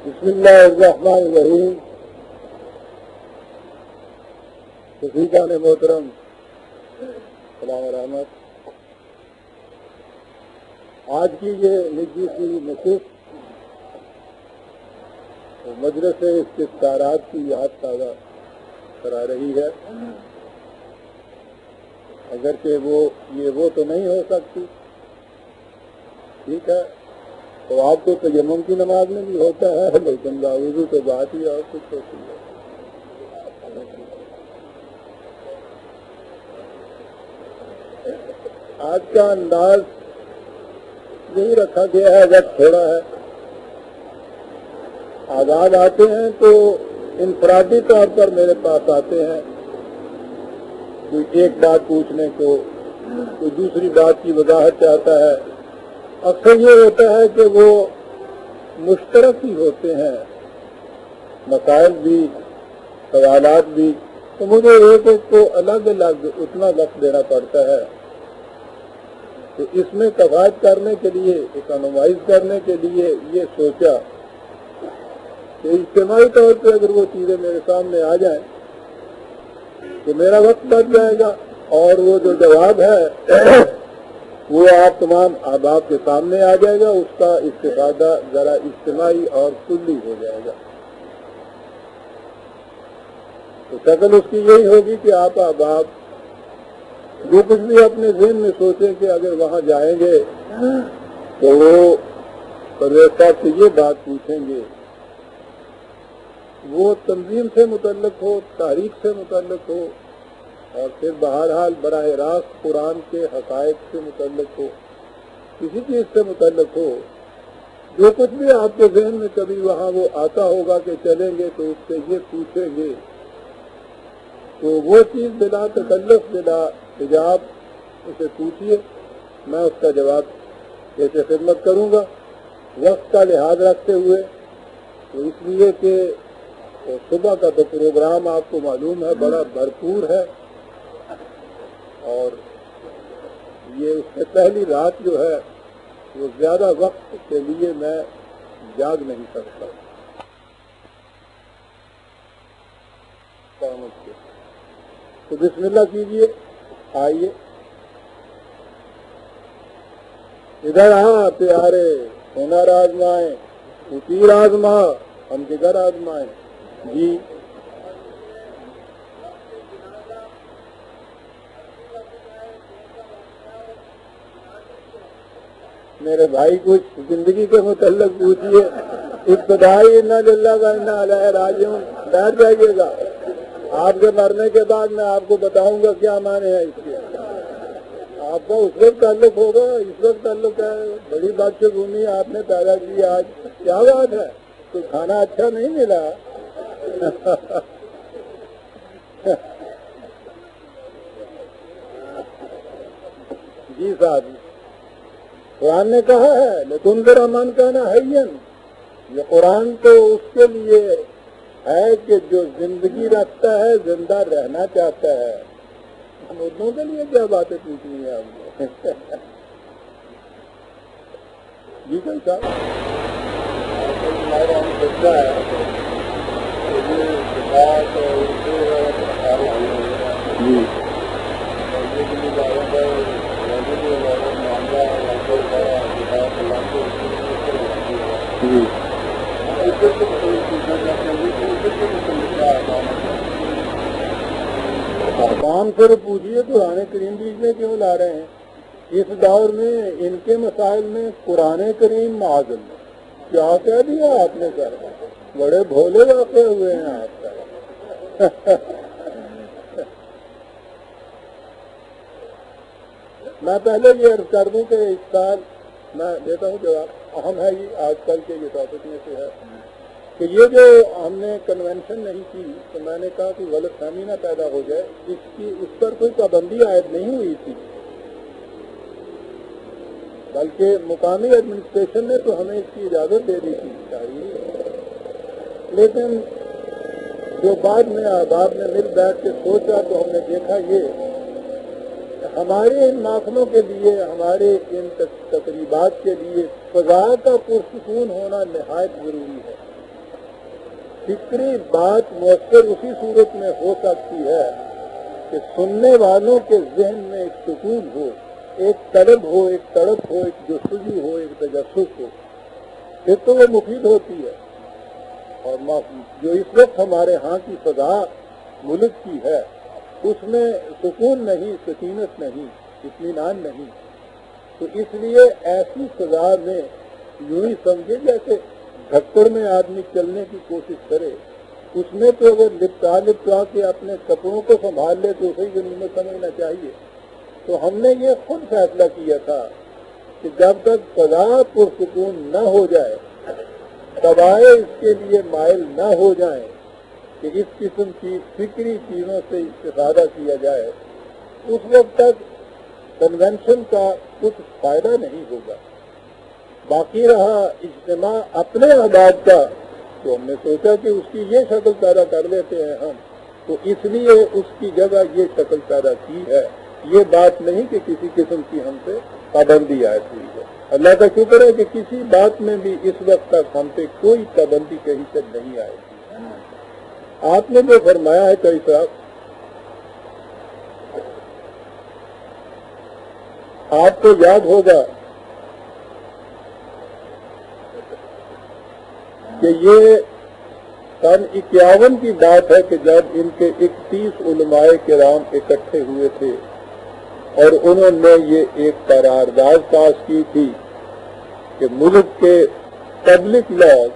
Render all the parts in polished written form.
بسم اللہ الرحمن الرحیم. رفیقان محترم سلام و رحمت. آج کی یہ نجی سی نشست مجلس استفسارات کی یاد تازہ کرا رہی ہے، اگرچہ وہ تو نہیں ہو سکتی. ٹھیک ہے، تو آپ کو تیمم کی نماز میں بھی ہوتا ہے، لیکن باوضو تو بات ہی اور کچھ ہوتی ہے. آج کا انداز یہی رکھا گیا ہے، وقت تھوڑا ہے. آزاد آتے ہیں تو انفرادی طور پر میرے پاس آتے ہیں، کوئی ایک بات پوچھنے کو، کوئی دوسری بات کی وضاحت چاہتا ہے. اکثر یہ ہوتا ہے کہ وہ مشترک ہی ہوتے ہیں، مسائل بھی سوالات بھی، تو مجھے ایک ایک کو الگ الگ اتنا وقت دینا پڑتا ہے. تو اس میں کفایت کرنے کے لیے، اکانومائز کرنے کے لیے یہ سوچا کہ اجتماعی طور پہ اگر وہ چیزیں میرے سامنے آ جائیں تو میرا وقت بچ جائے گا، اور وہ جو جواب ہے وہ آپ تمام احباب کے سامنے آ جائے گا. اس کا استفادہ ذرا اجتماعی اور کلی ہو جائے گا. تو شکل اس کی یہی ہوگی کہ آپ احباب جو کچھ بھی اپنے ذہن میں سوچیں کہ اگر وہاں جائیں گے تو وہ پرویز صاحب سے یہ بات پوچھیں گے، وہ تنظیم سے متعلق ہو، تاریخ سے متعلق ہو، اور پھر بہرحال براہ راست قرآن کے حقائق سے متعلق ہو، کسی چیز سے متعلق ہو، جو کچھ بھی آپ کے ذہن میں کبھی وہاں وہ آتا ہوگا کہ چلیں گے تو اس سے یہ پوچھیں گے، تو وہ چیز بلا تکلف بلا حجاب اسے پوچھیے. میں اس کا جواب کیسے خدمت کروں گا وقت کا لحاظ رکھتے ہوئے. تو اس لیے کہ صبح کا تو پروگرام آپ کو معلوم ہے بڑا بھرپور ہے، اور یہ اس سے پہلی رات جو ہے وہ زیادہ وقت کے لیے میں جاگ نہیں سکتا. تو بسم اللہ کیجئے، آئیے ادھر. ہاں پیارے ہنر آزمائیں، تیر آزما ہم کدھر آزمائیں. جی میرے بھائی کچھ زندگی کے متعلق پوچھیے. ابتدائی انا للہ و انا الیہ راجعون بیٹھ جائیے گا. آپ کے مرنے کے بعد میں آپ کو بتاؤں گا کیا معنی ہے اس کے. آپ کا اس وقت تعلق ہوگا، اس وقت تعلق ہے. بڑی بات سے گھومی آپ نے پیدا کی آج، کیا بات ہے؟ کوئی کھانا اچھا نہیں ملا؟ جی صاحب، قرآن نے کہا ہے لتنذر من کان حیا. یہ قرآن تو اس کے لیے ہے کہ جو زندگی رکھتا ہے، زندہ رہنا چاہتا ہے. ہم اردو کے لیے کیا باتیں پوچھنی ہے آپ کو. جی بھائی صاحب، جی کام سے پوچھیے قرآن کریم بیچ میں کیوں لا رہے ہیں؟ اس دور میں ان کے مسائل میں قرآن کریم معاذ اللہ کیا کہہ دیا آپ نے؟ سر بڑے بھولے واقع ہوئے ہیں آپ کا. میں پہلے یہ عرض کر دوں کہ اس سال میں دیتا ہوں جواب اہم ہے، یہ آج کل کے یہ ٹاپک میں سے ہے کہ یہ جو ہم نے کنونشن نہیں کی، تو میں نے کہا کہ غلط فہمی نہ پیدا ہو جائے. اس پر کوئی پابندی عائد نہیں ہوئی تھی، بلکہ مقامی ایڈمنسٹریشن نے تو ہمیں اس کی اجازت دے دی تھی چاہیے. لیکن جو بعد میں احباب نے مل بیٹھ کے سوچا تو ہم نے دیکھا یہ ہمارے ان محفلوں کے لیے، ہمارے ان تقریبات کے لیے فضا کا پرسکون ہونا نہایت ضروری ہے. فکری بات مؤثر اسی صورت میں ہو سکتی ہے کہ سننے والوں کے ذہن میں ایک سکون ہو، ایک طلب ہو، ایک تڑپ ہو، ایک جستجو ہو، ایک تجسس ہو، پھر تو وہ مفید ہوتی ہے۔ اور جو اس وقت ہمارے ہاں کی فضا ملک کی ہے اس میں سکون نہیں، سکینت نہیں، اطمینان نہیں، تو اس لیے ایسی فضا میں یوں ہی سمجھے جیسے دھکڑ میں آدمی چلنے کی کوشش کرے، اس میں تو اگر لپٹا کے اپنے کپڑوں کو سنبھال لے تو اسے غنیمت سمجھنا چاہیے۔ تو ہم نے یہ خود فیصلہ کیا تھا کہ جب تک فضا پرسکون نہ ہو جائے، قبائل اس کے لیے مائل نہ ہو جائیں کہ اس قسم کی فکری چیزوں سے استفادہ کیا جائے، اس وقت تک کنونشن کا کچھ فائدہ نہیں ہوگا۔ باقی رہا اجتماع اپنے احباب کا، تو ہم نے سوچا کہ اس کی یہ شکل پیدا کر لیتے ہیں ہم، تو اس لیے اس کی جگہ یہ شکل پیدا کی ہے۔ یہ بات نہیں کہ کسی قسم کی ہم سے پابندی آئی ہوئی ہے۔ اللہ کا شکر ہے کہ کسی بات میں بھی اس وقت تک ہم پہ کوئی پابندی کہیں سے نہیں آئی۔ آپ نے جو فرمایا ہے کئی صاحب، آپ کو یاد ہوگا کہ یہ سن 51 کی بات ہے کہ جب ان کے 31 علماء کرام اکٹھے ہوئے تھے اور انہوں نے یہ ایک قرارداد پاس کی تھی کہ ملک کے پبلک لاز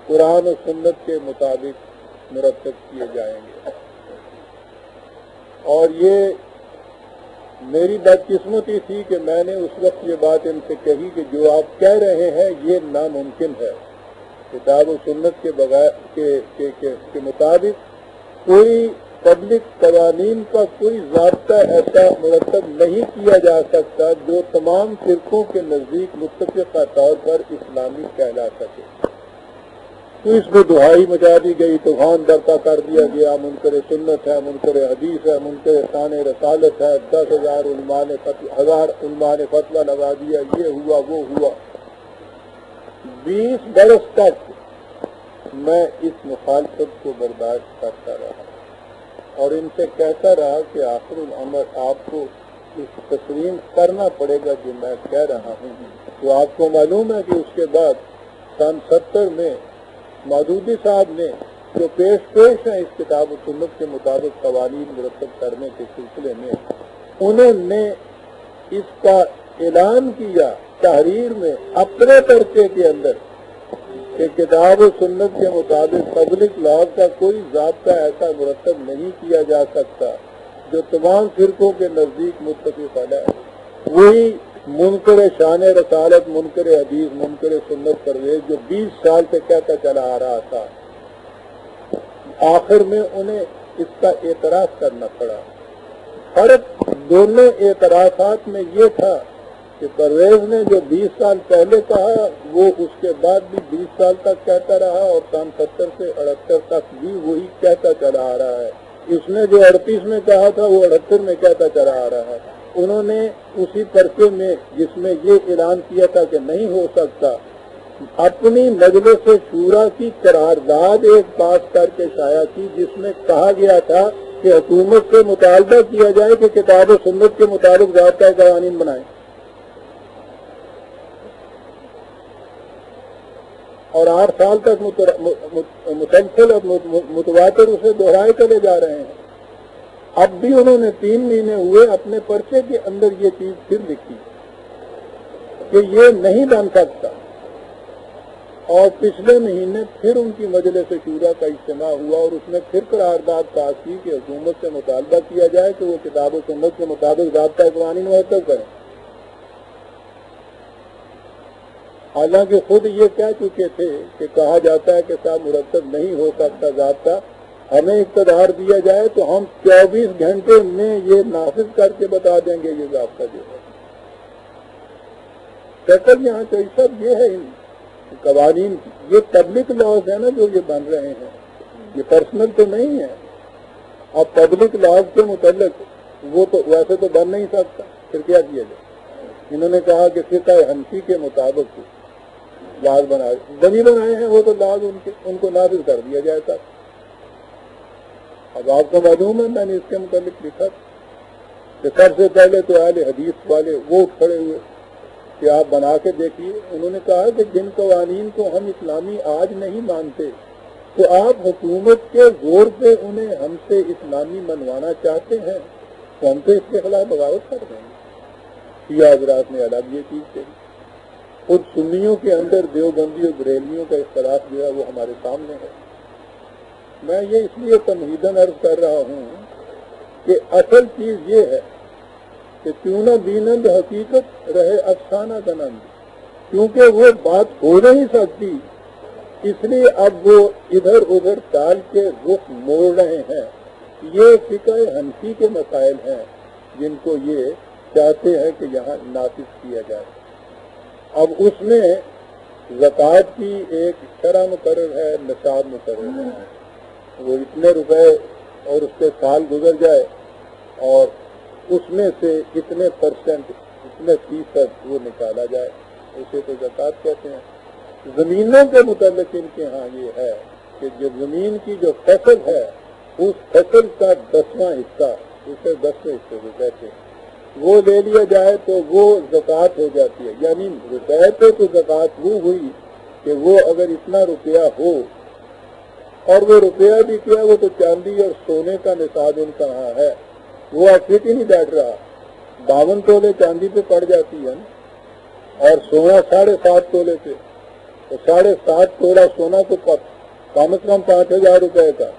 قرآن و سنت کے مطابق مرتب کیے جائیں گے۔ اور یہ میری بدقسمتی تھی کہ میں نے اس وقت یہ بات ان سے کہی کہ جو آپ کہہ رہے ہیں یہ ناممکن ہے، کتاب و سنت کے بغیر کے مطابق کوئی پبلک قوانین کا کوئی ضابطہ ایسا مرتب نہیں کیا جا سکتا جو تمام فرقوں کے نزدیک متفقہ طور پر اسلامی کہلا سکے۔ تو اس میں دہائی مچا دی گئی، طوفان برپا کر دیا گیا، منکر سنت ہے، منکر حدیث ہے، منکر ثان رسالت ہے، 10,000 علماء نے فتویٰ لگا دیا، یہ ہوا وہ ہوا۔ 20 برس تک میں اس مخالفت کو برداشت کرتا رہا اور ان سے کہتا رہا کہ آخر الامر آپ کو اس تسلیم کرنا پڑے گا جو میں کہہ رہا ہوں۔ تو آپ کو معلوم ہے کہ اس کے بعد سن 70 میں مودودی صاحب نے جو پیش ہیں اس کتاب و سنت کے مطابق قوانین مرتب کرنے کے سلسلے میں، انہوں نے اس کا اعلان کیا تحریر میں اپنے پرچے کے اندر کہ کتاب و سنت کے مطابق پبلک لاء کا کوئی ضابطہ ایسا مرتب نہیں کیا جا سکتا جو تمام فرقوں کے نزدیک متفق ہے۔ وہی منکر شان رسالت، منکر حدیث، منکر سنت پرویز جو 20 سال سے کہتا چلا آ رہا تھا، آخر میں انہیں اس کا اعتراف کرنا پڑا۔ فرق دونوں اعترافات میں یہ تھا کہ پرویز نے جو 20 سال پہلے کہا وہ اس کے بعد بھی 20 سال تک کہتا رہا اور سن 70 سے 78 تک بھی وہی کہتا چلا آ رہا ہے۔ اس نے جو 38 میں کہا تھا وہ 78 میں کہتا چلا آ رہا ہے۔ انہوں نے اسی پرچے میں جس میں یہ اعلان کیا تھا کہ نہیں ہو سکتا، اپنی مجلس شورا کی قرارداد ایک پاس کر کے شائع کی جس میں کہا گیا تھا کہ حکومت سے مطالبہ کیا جائے کہ کتاب و سنت کے مطابق ضابطۂ قوانین بنائیں، اور 8 سال تک مسلسل اور متواتر اسے دہرائے چلے جا رہے ہیں۔ اب بھی انہوں نے 3 مہینے ہوئے اپنے پرچے کے اندر یہ چیز پھر لکھی کہ یہ نہیں بن سکتا، اور پچھلے مہینے پھر ان کی مجلس شورا کا اجتماع ہوا اور اس میں پھر قرارداد پاس کی کہ حکومت سے مطالبہ کیا جائے کہ وہ کتاب و سنت کے مطابق ضابطۂ قوانین مرتب کریں۔ حالانکہ خود یہ کہہ چکے تھے کہ کہا جاتا ہے کہ صاحب مرتب نہیں ہو سکتا ضابطہ، ہمیں اقتدار دیا جائے تو ہم 24 گھنٹے میں یہ نافذ کر کے بتا دیں گے یہ ضابطہ جو ہے۔ شکل یہاں کوئی سب یہ ہے ان قوانین کی، یہ پبلک لاز ہے نا جو یہ بن رہے ہیں، یہ پرسنل تو نہیں ہے۔ اب پبلک لاز کے متعلق وہ تو ویسے تو بن نہیں سکتا، پھر کیا کیا جائے؟ انہوں نے کہا کہ فقہ حنفی کے مطابق لاز بنی بنائے ہیں، وہ تو لاز ان کو نافذ کر دیا جائے تھا۔ اب آپ کو معلوم ہے میں نے اس کے متعلق لکھا کہ سب سے پہلے تو اہل حدیث والے وہ کھڑے ہوئے کہ آپ بنا کے دیکھیے۔ انہوں نے کہا کہ جن قوانین کو ہم اسلامی آج نہیں مانتے تو آپ حکومت کے زور پہ انہیں ہم سے اسلامی منوانا چاہتے ہیں تو ہم تو اس کے خلاف بغاوت کر دیں گے۔ شیعہ حضرات نے الگ یہ چیز کہی۔ خود سنیوں کے اندر دیوبندی اور بریلویوں کا اختلاف جو ہے وہ ہمارے سامنے ہے۔ میں یہ اس لیے تمہیداً عرض کر رہا ہوں کہ اصل چیز یہ ہے کہ کیوں نہ بینند حقیقت رہے افسانہ کنند، کیونکہ وہ بات ہو نہیں سکتی، اس لیے اب وہ ادھر ادھر ٹال کے رخ موڑ رہے ہیں۔ یہ فقہ حنفی کے مسائل ہیں جن کو یہ چاہتے ہیں کہ یہاں نافذ کیا جائے۔ اب اس میں زکوٰۃ کی ایک شرح مقرر ہے، نصاب مقرر ہے، وہ اتنے روپے اور اس کے سال گزر جائے اور اس میں سے اتنے پرسنٹ اتنے فیصد وہ نکالا جائے، اسے تو زکوٰۃ کہتے ہیں۔ زمینوں کے متعلق ان کے ہاں یہ ہے کہ جو زمین کی جو فصل ہے اس فصل کا 10واں حصہ، اسے 10ویں حصے کو کہتے ہیں، وہ لے لیا جائے تو وہ زکوٰۃ ہو جاتی ہے۔ یعنی روپے پہ تو زکوٰۃ وہ ہوئی کہ وہ اگر اتنا روپیہ ہو، اور وہ روپیہ بھی کیا، وہ تو چاندی اور سونے کا نصاب ان کا ہاں ہے، وہ اب فٹ ہی نہیں بیٹھ رہا۔ 52 تولے چاندی پہ پڑ جاتی ہے نا، اور سونا 7.5 تولے پہ، تو 7.5 تولہ سونا تو کم از کم 5,000 روپے کا۔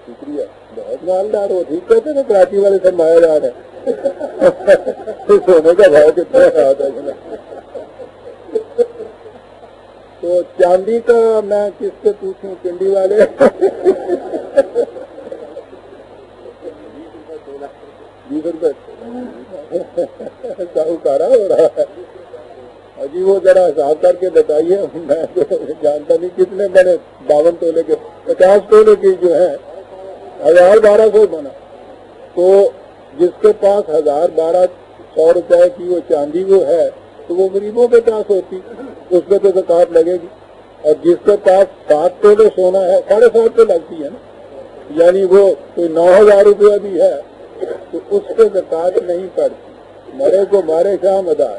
شکریہ، بہت مالدار ہو، ٹھیک کہتے ہیں کراچی والے سب مایا دار ہیں۔ سونے کا بھاؤ کتنا رہا تھا؟ تو چاندی کا میں کس سے پوچھوں؟ پنڈی والے 20 روپے ساہوکارا ہو رہا ہے جی۔ وہ ذرا حساب کر کے بتائیے، میں تو جانتا نہیں کتنے بنے 52 تولے کے، 50 تولے کی جو ہے 1,000-1,200 بنا، تو جس کے پاس 1,000-1,200 روپے کی وہ چاندی وہ ہے تو وہ غریبوں کے پاس ہوتی، اس پہ تو زکوٰۃ لگے گی۔ اور جس کے پاس 7 تولے سونا ہے 7.5 پہ لگتی ہے نا، یعنی وہ کوئی 9,000 روپیہ بھی ہے تو اس پہ زکوٰۃ نہیں پڑتی، مرے کو مارے شاہ مدار۔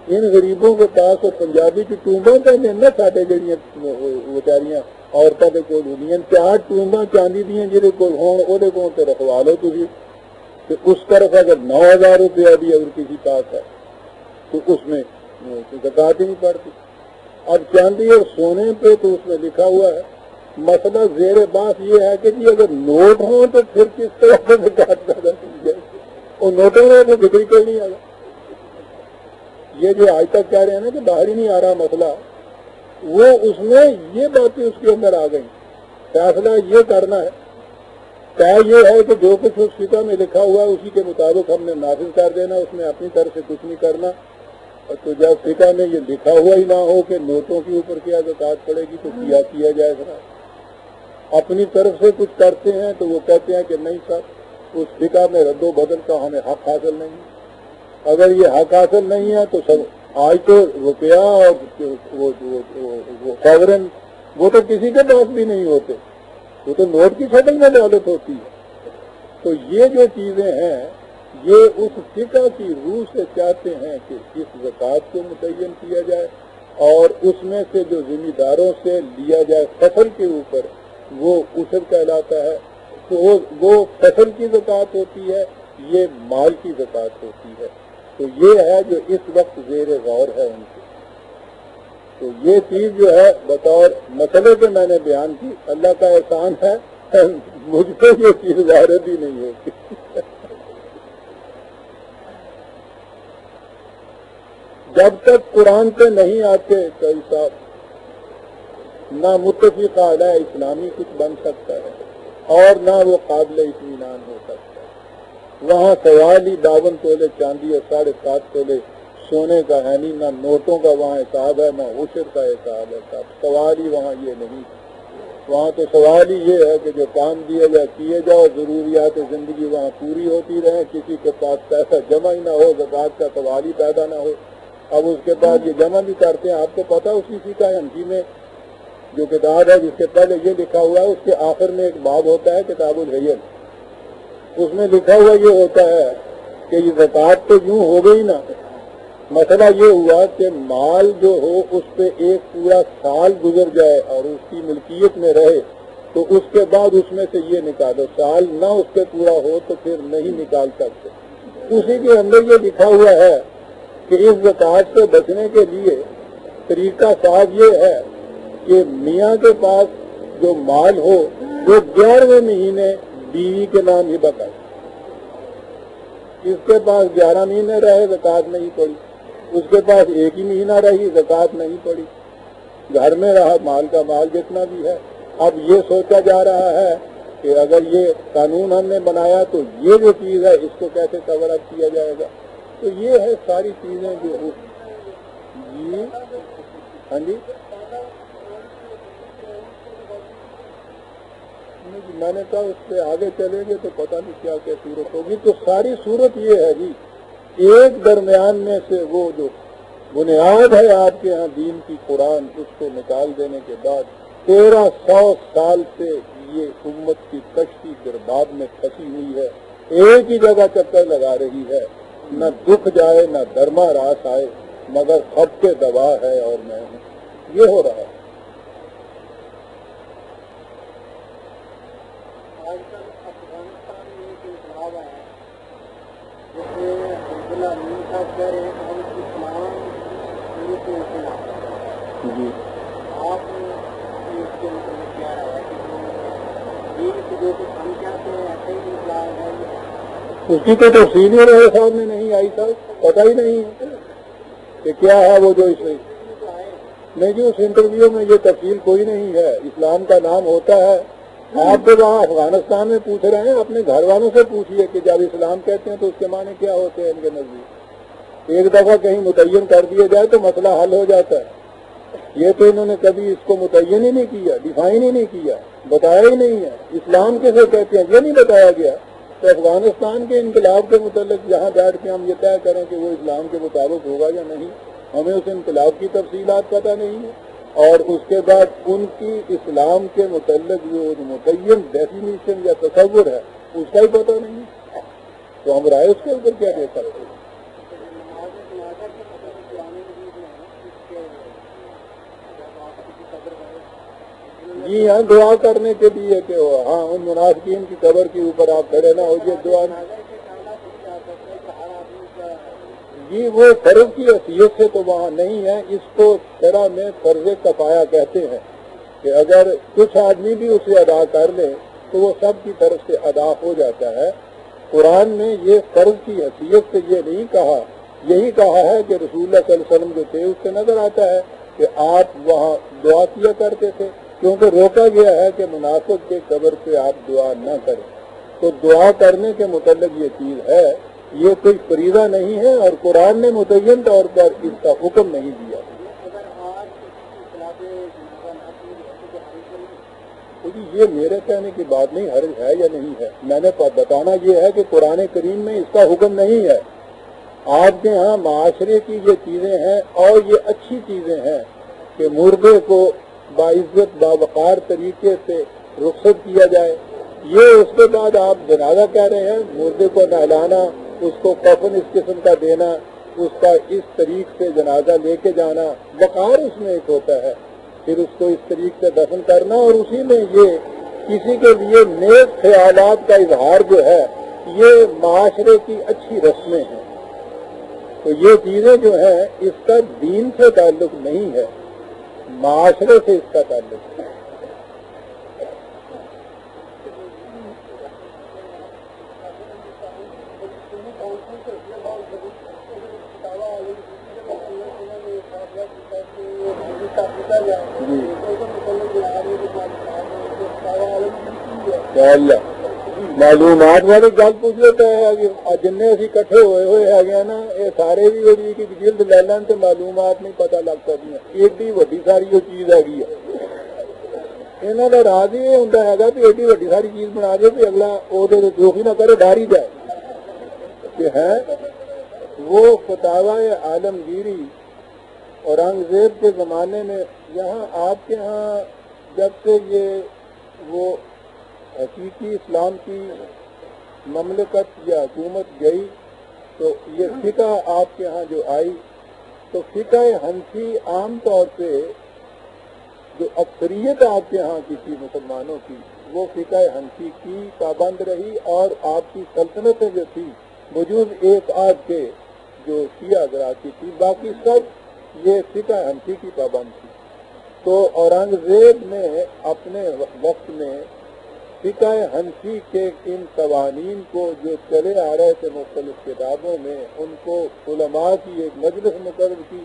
ان غریبوں کے پاس اور پنجابی کی ٹومباں کہتے ہیں نا، ساڈے جڑیاں بیچاریاں عورتوں کے کول ہونیاں 4 ٹومباں چاندی دیاں جہدے کول ہون اودے کول تے رکھوا لو تسی، تو اس طرف اگر 9,000 روپیہ بھی اگر کسی پاس ہے تو اس میں زکوٰۃ ہی نہیں پڑتی۔ اب چاندی اور سونے پہ تو اس میں لکھا ہوا ہے، مسئلہ زیر بحث یہ ہے کہ جی اگر نوٹ ہوں تو پھر کس طرح سے زکوٰۃ پیدا کی جائے، اور نوٹوں میں تو بکری کوئی نہیں آ گا۔ یہ جو آج تک کہہ رہے ہیں نا کہ باہر ہی نہیں آ رہا مسئلہ، وہ اس میں یہ باتیں اس کے اندر آ گئیں۔ فیصلہ یہ کرنا ہے، طے یہ ہے کہ جو کچھ اس فقہ میں لکھا ہوا ہے اسی کے مطابق ہم نے نافذ کر دینا، اس میں اپنی طرف سے کچھ نہیں کرنا۔ اور تو جب فقہ میں یہ لکھا ہوا ہی نہ ہو کہ نوٹوں کے اوپر کیا زکوٰۃ پڑے گی تو کیا جائے گا۔ اپنی طرف سے کچھ کرتے ہیں تو وہ کہتے ہیں کہ نہیں سر، اس فقہ میں رد و بدل کا ہمیں حق حاصل نہیں۔ اگر یہ حق حاصل نہیں ہے تو سب آج تو روپیہ اور وہ ساورن وہ تو کسی کے پاس بھی نہیں ہوتے، وہ تو نوٹ کی شکل میں دولت ہوتی ہے۔ تو یہ جو چیزیں ہیں یہ اس فقہ کی روح سے چاہتے ہیں کہ اس زکوٰۃ کو متعین کیا جائے اور اس میں سے جو ذمہ داروں سے لیا جائے فصل کے اوپر وہ عشر کہلاتا ہے، تو وہ فصل کی زکوٰۃ ہوتی ہے، یہ مال کی زکوٰۃ ہوتی ہے۔ تو یہ ہے جو اس وقت زیر غور ہے ان سے۔ تو یہ چیز جو ہے بطور مسئلے کے میں نے بیان کی، اللہ کا احسان ہے مجھ پہ یہ چیز وارد ہی نہیں ہوتی۔ جب تک قرآن پہ نہیں آتے کئی صاحب، نہ متفق علیہ اسلامی کچھ بن سکتا ہے اور نہ وہ قابل اطمینان ہو سکتا ہے۔ وہاں سوال ہی 52 تولے چاندی اور 7.5 تولے سونے کا ہے نہیں، نہ نوٹوں کا وہاں حساب ہے، نہ عشر کا حساب ہے۔ سوال ہی وہاں یہ نہیں، وہاں تو سوال ہی یہ ہے کہ جو کام دیے جائے کیے جاؤ، ضروریات زندگی وہاں پوری ہوتی رہے، کسی کے پاس پیسہ جمع ہی نہ ہو، زکوٰۃ کا سوال ہی پیدا نہ ہو۔ اب اس کے بعد یہ جمع بھی کرتے ہیں. آپ کو پتا اسی کا ہنسی میں جو کتاب ہے جس کے پہلے یہ لکھا ہوا ہے اس کے آخر میں ایک باب ہوتا ہے کتاب الحیل. اس میں لکھا ہوا یہ ہوتا ہے کہ یہ زکوٰۃ تو یوں ہو گئی نا. مسئلہ یہ ہوا کہ مال جو ہو اس پہ ایک پورا سال گزر جائے اور اس کی ملکیت میں رہے تو اس کے بعد اس میں سے یہ نکالو. سال نہ اس پہ پورا ہو تو پھر نہیں نکال سکتے. اسی کے اندر یہ لکھا ہوا ہے کہ اس زکوٰۃ سے بچنے کے لیے طریقہ صاحب یہ ہے کہ میاں کے پاس جو مال ہو وہ 11ویں مہینے بیوی کے نام ہی بتا. اس کے پاس 11 مہینے رہے زکوٰۃ نہیں پڑی, اس کے پاس ایک ہی مہینہ رہی زکوٰۃ نہیں پڑی, گھر میں رہا مال کا مال جتنا بھی ہے. اب یہ سوچا جا رہا ہے کہ اگر یہ قانون ہم نے بنایا تو یہ جو چیز ہے اس کو کیسے کور اپ کیا جائے گا. تو یہ ہے ساری چیزیں جو جی ہاں جی میں نے کہا اس سے آگے چلیں گے تو پتہ نہیں کیا کیا صورت ہوگی. تو ساری صورت یہ ہے جی ایک درمیان میں سے وہ جو بنیاد ہے آپ کے ہاں دین کی قرآن اس کو نکال دینے کے بعد 1300 سال سے یہ امت کی کشتی برباد میں پھنسی ہوئی ہے. ایک ہی جگہ چکر لگا رہی ہے, نہ دکھ جائے نہ درما راس آئے مگر خب کے دوا ہے اور میں ہوں. یہ ہو رہا ہے. آج کل افغانستان میں ایک انقلاب آیا ہے جس میں عبداللہ امین صاحب کہہ رہے ہیں کہ ہم اسلام صورت انقلاب جی آپ اس کے مطلب کیا رہا ہے کہ دین کی جو کچھ ہم چاہتے ہیں ایسے ہی انقلاب ہے. اس کی تو تفصیل ہی رہے سامنے نہیں آئی صاحب, پتہ ہی نہیں ہے کہ کیا ہے وہ جو اس میں نہیں جی اس انٹرویو میں یہ تفصیل کوئی نہیں ہے. اسلام کا نام ہوتا ہے. آپ تو وہاں افغانستان میں پوچھ رہے ہیں اپنے گھر والوں سے پوچھئے کہ جب اسلام کہتے ہیں تو اس کے معنی کیا ہوتے ہیں ان کے نزدیک. ایک دفعہ کہیں متعین کر دیا جائے تو مسئلہ حل ہو جاتا ہے. یہ تو انہوں نے کبھی اس کو متعین ہی نہیں کیا, ڈیفائن ہی نہیں کیا, بتایا ہی نہیں ہے. اسلام کسے کہتے ہیں یہ نہیں بتایا گیا. تو افغانستان کے انقلاب کے متعلق یہاں بیٹھ کے ہم یہ طے کریں کہ وہ اسلام کے مطابق ہوگا یا نہیں, ہمیں اس انقلاب کی تفصیلات پتہ نہیں ہے. اور اس کے بعد ان کی اسلام کے متعلق جو متعین ڈیفینیشن یا تصور ہے اس کا ہی پتہ نہیں ہے. تو ہم رائے اس کے اوپر کیا دے سکتے ہیں. جی ہاں دعا کرنے کے لیے کہ ہاں ان منافقین کی قبر کے اوپر آپ کھڑے نہ ہو جائے دعا. جی وہ فرض کی حیثیت سے تو وہاں نہیں ہے. اس کو شرع میں فرض کفایہ کہتے ہیں کہ اگر کچھ آدمی بھی اسے ادا کر لے تو وہ سب کی طرف سے ادا ہو جاتا ہے. قرآن میں یہ فرض کی حیثیت سے یہ نہیں کہا, یہی کہا ہے کہ رسول اللہ صلی اللہ علیہ وسلم جو تھے اس سے نظر آتا ہے کہ آپ وہاں دعا کیا کرتے تھے, کیونکہ روکا گیا ہے کہ منافق کے قبر پہ آپ دعا نہ کریں. تو دعا کرنے کے متعلق یہ چیز ہے, یہ کوئی فریضہ نہیں ہے اور قرآن نے متعین طور پر اس کا حکم نہیں دیا. یہ میرے کہنے کی بات نہیں, حرج ہے یا نہیں ہے. میں نے بتانا یہ ہے کہ قرآن کریم میں اس کا حکم نہیں ہے. آپ کے ہاں معاشرے کی یہ چیزیں ہیں اور یہ اچھی چیزیں ہیں کہ مردے کو باعزت باوقار طریقے سے رخصت کیا جائے. یہ اس کے بعد آپ جنازہ کہہ رہے ہیں, مردے کو نہلانا, اس کو کفن اس قسم کا دینا, اس کا اس طریق سے جنازہ لے کے جانا, وقار اس میں ایک ہوتا ہے. پھر اس کو اس طریق سے دفن کرنا اور اسی میں یہ کسی کے لیے نیک خیالات کا اظہار جو ہے یہ معاشرے کی اچھی رسمیں ہیں. تو یہ چیزیں جو ہیں اس کا دین سے تعلق نہیں ہے, معاشرے سے اس کا تعلق ہے. معلومات والی گل پوچھ لیتا ہے جن اسی کٹھے ہوئے ہے نا یہ سارے بھی جلد لے لین تو معلومات نہیں پتہ لگ سکتی. ایڈی وڈی ساری جو چیز ہے یہاں کا راز ہی ہوتا ہے کہ ایڈی وڈی ساری چیز بنا دے کہ اگلا وہ دکھی نہ کرے ڈر ہی جائے کہ ہے وہ فتاوی عالمگیری اورنگزیب کے زمانے میں یہاں آپ کے ہاں جب سے یہ وہ حقیقی اسلام کی مملکت یا حکومت گئی تو یہ فقہ آپ کے ہاں جو آئی تو فقہ حنفی عام طور پہ جو اکثریت آپ کے ہاں کی تھی مسلمانوں کی وہ فقہ حنفی کی پابند رہی، اور آپ کی سلطنتیں جو تھی وجود ایک آدھ کے جو شیعہ حضرات کی تھی، باقی سب یہ فقہ حنفی کی پابند تھی۔ تو اورنگزیب نے اپنے وقت میں فقہ حنفی کے ان قوانین کو جو چلے آ رہے تھے مختلف کتابوں میں، ان کو علماء کی ایک مجلس مقرر کی،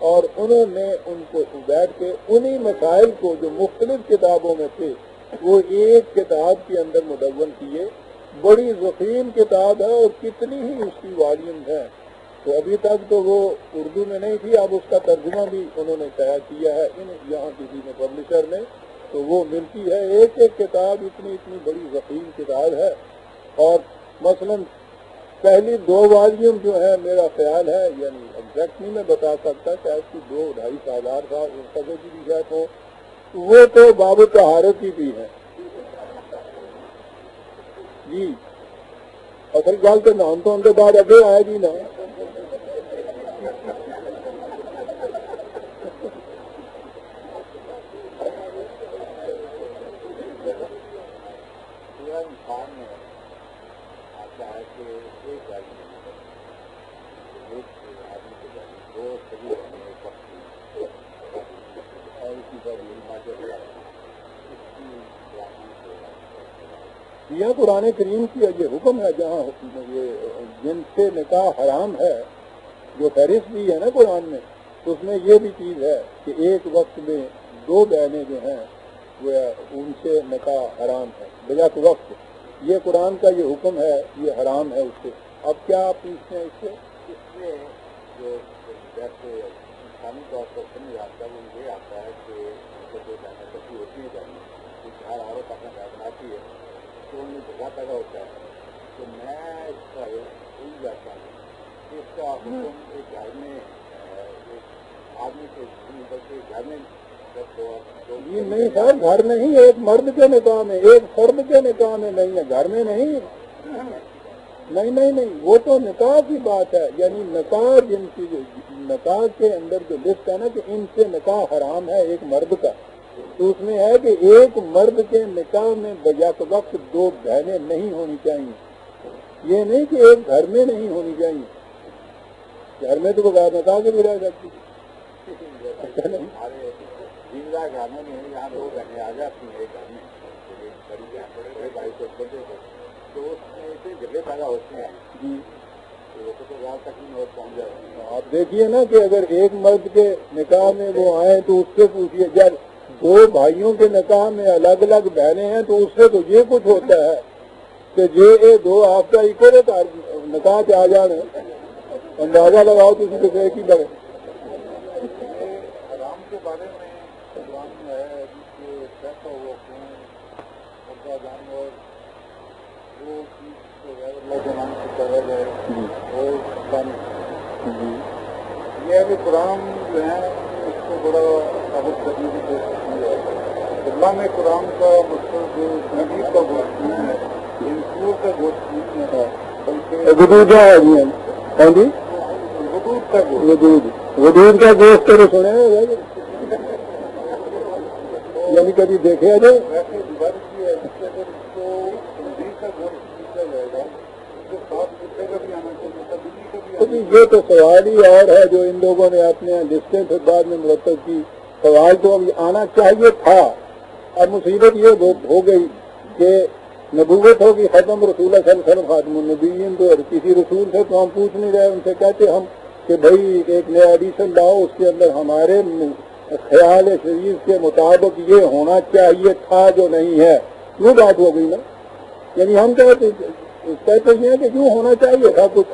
اور انہوں نے ان کو بیٹھ کے انہی مسائل کو جو مختلف کتابوں میں تھے وہ ایک کتاب کے اندر مدون کیے۔ بڑی ضخیم کتاب ہے اور کتنی ہی اس کی والیوم ہے، تو ابھی تک تو وہ اردو میں نہیں تھی، اب اس کا ترجمہ بھی انہوں نے تیار کیا ہے یہاں کسی نے پبلشر نے، تو وہ ملتی ہے۔ ایک ایک کتاب اتنی بڑی ضخیم کتاب ہے، اور مثلاً پہلی 2 والیوم جو ہے میرا خیال ہے، یعنی ایگزیکٹ نہیں میں بتا سکتا، شاید کہ 2-2.5 ہزار تھا صفحے کی بھی شاید ہو، وہ تو باب طہارت کی بھی ہے جی۔ اصل گل تو نام تو ان کے بعد ابھی آیا جی نا، یہ قرآن کریم کی یہ حکم ہے، جہاں یہ جن سے نکاح حرام ہے جو فہرست بھی ہے نا قرآن میں، اس میں یہ بھی چیز ہے کہ ایک وقت میں 2 بہنیں جو ہیں وہ ان سے نکاح حرام ہے بلاک وقت، یہ قرآن کا یہ حکم ہے، یہ حرام ہے اس سے۔ اب کیا آپ پوچھتے ہیں اس میں جو جیسے انسانی طور پر سمجھ آتا ہے وہ یہ آتا ہے کہ جو بہنیں کبھی ہوتی ہے جانے کچھ ہر عورت اپنا گھر بناتی ہے تو ان میں جگہ پیدا ہوتا ہے، تو میں اس کا بھول جاتا ہوں کہ اس کا حکم ایک گھر میں ایک آدمی کے گھر میں یہ نہیں سر، گھر نہیں، ایک مرد کے نکاح میں، ایک فرد کے نکاح میں نہیں ہے، گھر میں نہیں، نہیں، وہ تو نکاح کی بات ہے، یعنی نکاح جن کی نکاح کے اندر جو لسٹ ہے نا کہ ان سے نکاح حرام ہے ایک مرد کا، تو اس میں ہے کہ ایک مرد کے نکاح میں بیک وقت 2 بہنیں نہیں ہونی چاہیے، یہ نہیں کہ ایک گھر میں نہیں ہونی چاہیے، گھر میں تو بغیر نکاح کے بھی رہ سکتی گھروں میں یہاں 2 بہنیں آ جاتی ہیں ایک گھر میں، بڑے بھائی سے چھوٹے سے، تو اس میں ایسے جھگڑے پیدا ہوتے ہیں جی، تو رات تک پہنچ جاتی ہے۔ آپ دیکھیے نا کہ اگر ایک مرد کے نکاح میں وہ آئیں تو اس سے پوچھیے، جب 2 بھائیوں کے نکاح میں الگ الگ بہنیں ہیں تو اس سے تو یہ کچھ ہوتا ہے کہ یہ 2 آپ کا ایک نکاح پہ آ جانا، اندازہ لگاؤ کسی کو ایک ہی بڑے حرام کے بارے میں ہے کہ پیسہ ہوا خون جانور وہ چیز اللہ کے نام سے کرا جائے اور یہ بھی قرآن جو ہے اس کو بڑا ثابت کرنے کی کوشش کی ہے۔ اللہ میں قرآن کا مقصد جو نبی کا گوشت نہیں ہے، انسور کا گوشت نہیں ہے، بلکہ وجود ہے جی، وجود کا گوشت، وجود کا گوشت تو سنے ہیں یعنی کبھی دیکھے جائے ویسے دوبارہ کی ہے، اس سے اگر اس کو تنظیم کا گوشت پوچھا جائے گا تو 7 کتے کا بھی آنا چاہیے، تبدیلی کا بھی آنا۔ یہ تو سوال ہی اور ہے جو ان لوگوں نے اپنے لسٹیں پھر بعد میں مرتب کی، سوال تو اب آنا چاہیے تھا، اب مصیبت یہ ہو گئی کہ نبوت ہوگی ختم، رسول صلی اللہ علیہ وسلم خاتم النبیین، تو کسی رسول سے تو ہم پوچھ نہیں رہے، ان سے کہتے ہم کہ بھائی ایک نیا ایڈیشن لاؤ، اس کے اندر ہمارے خیال شریف کے مطابق یہ ہونا چاہیے تھا جو نہیں ہے، کیوں بات ہو گئی نا، یعنی ہم کہتے ہیں کہ کیوں ہونا چاہیے تھا کچھ،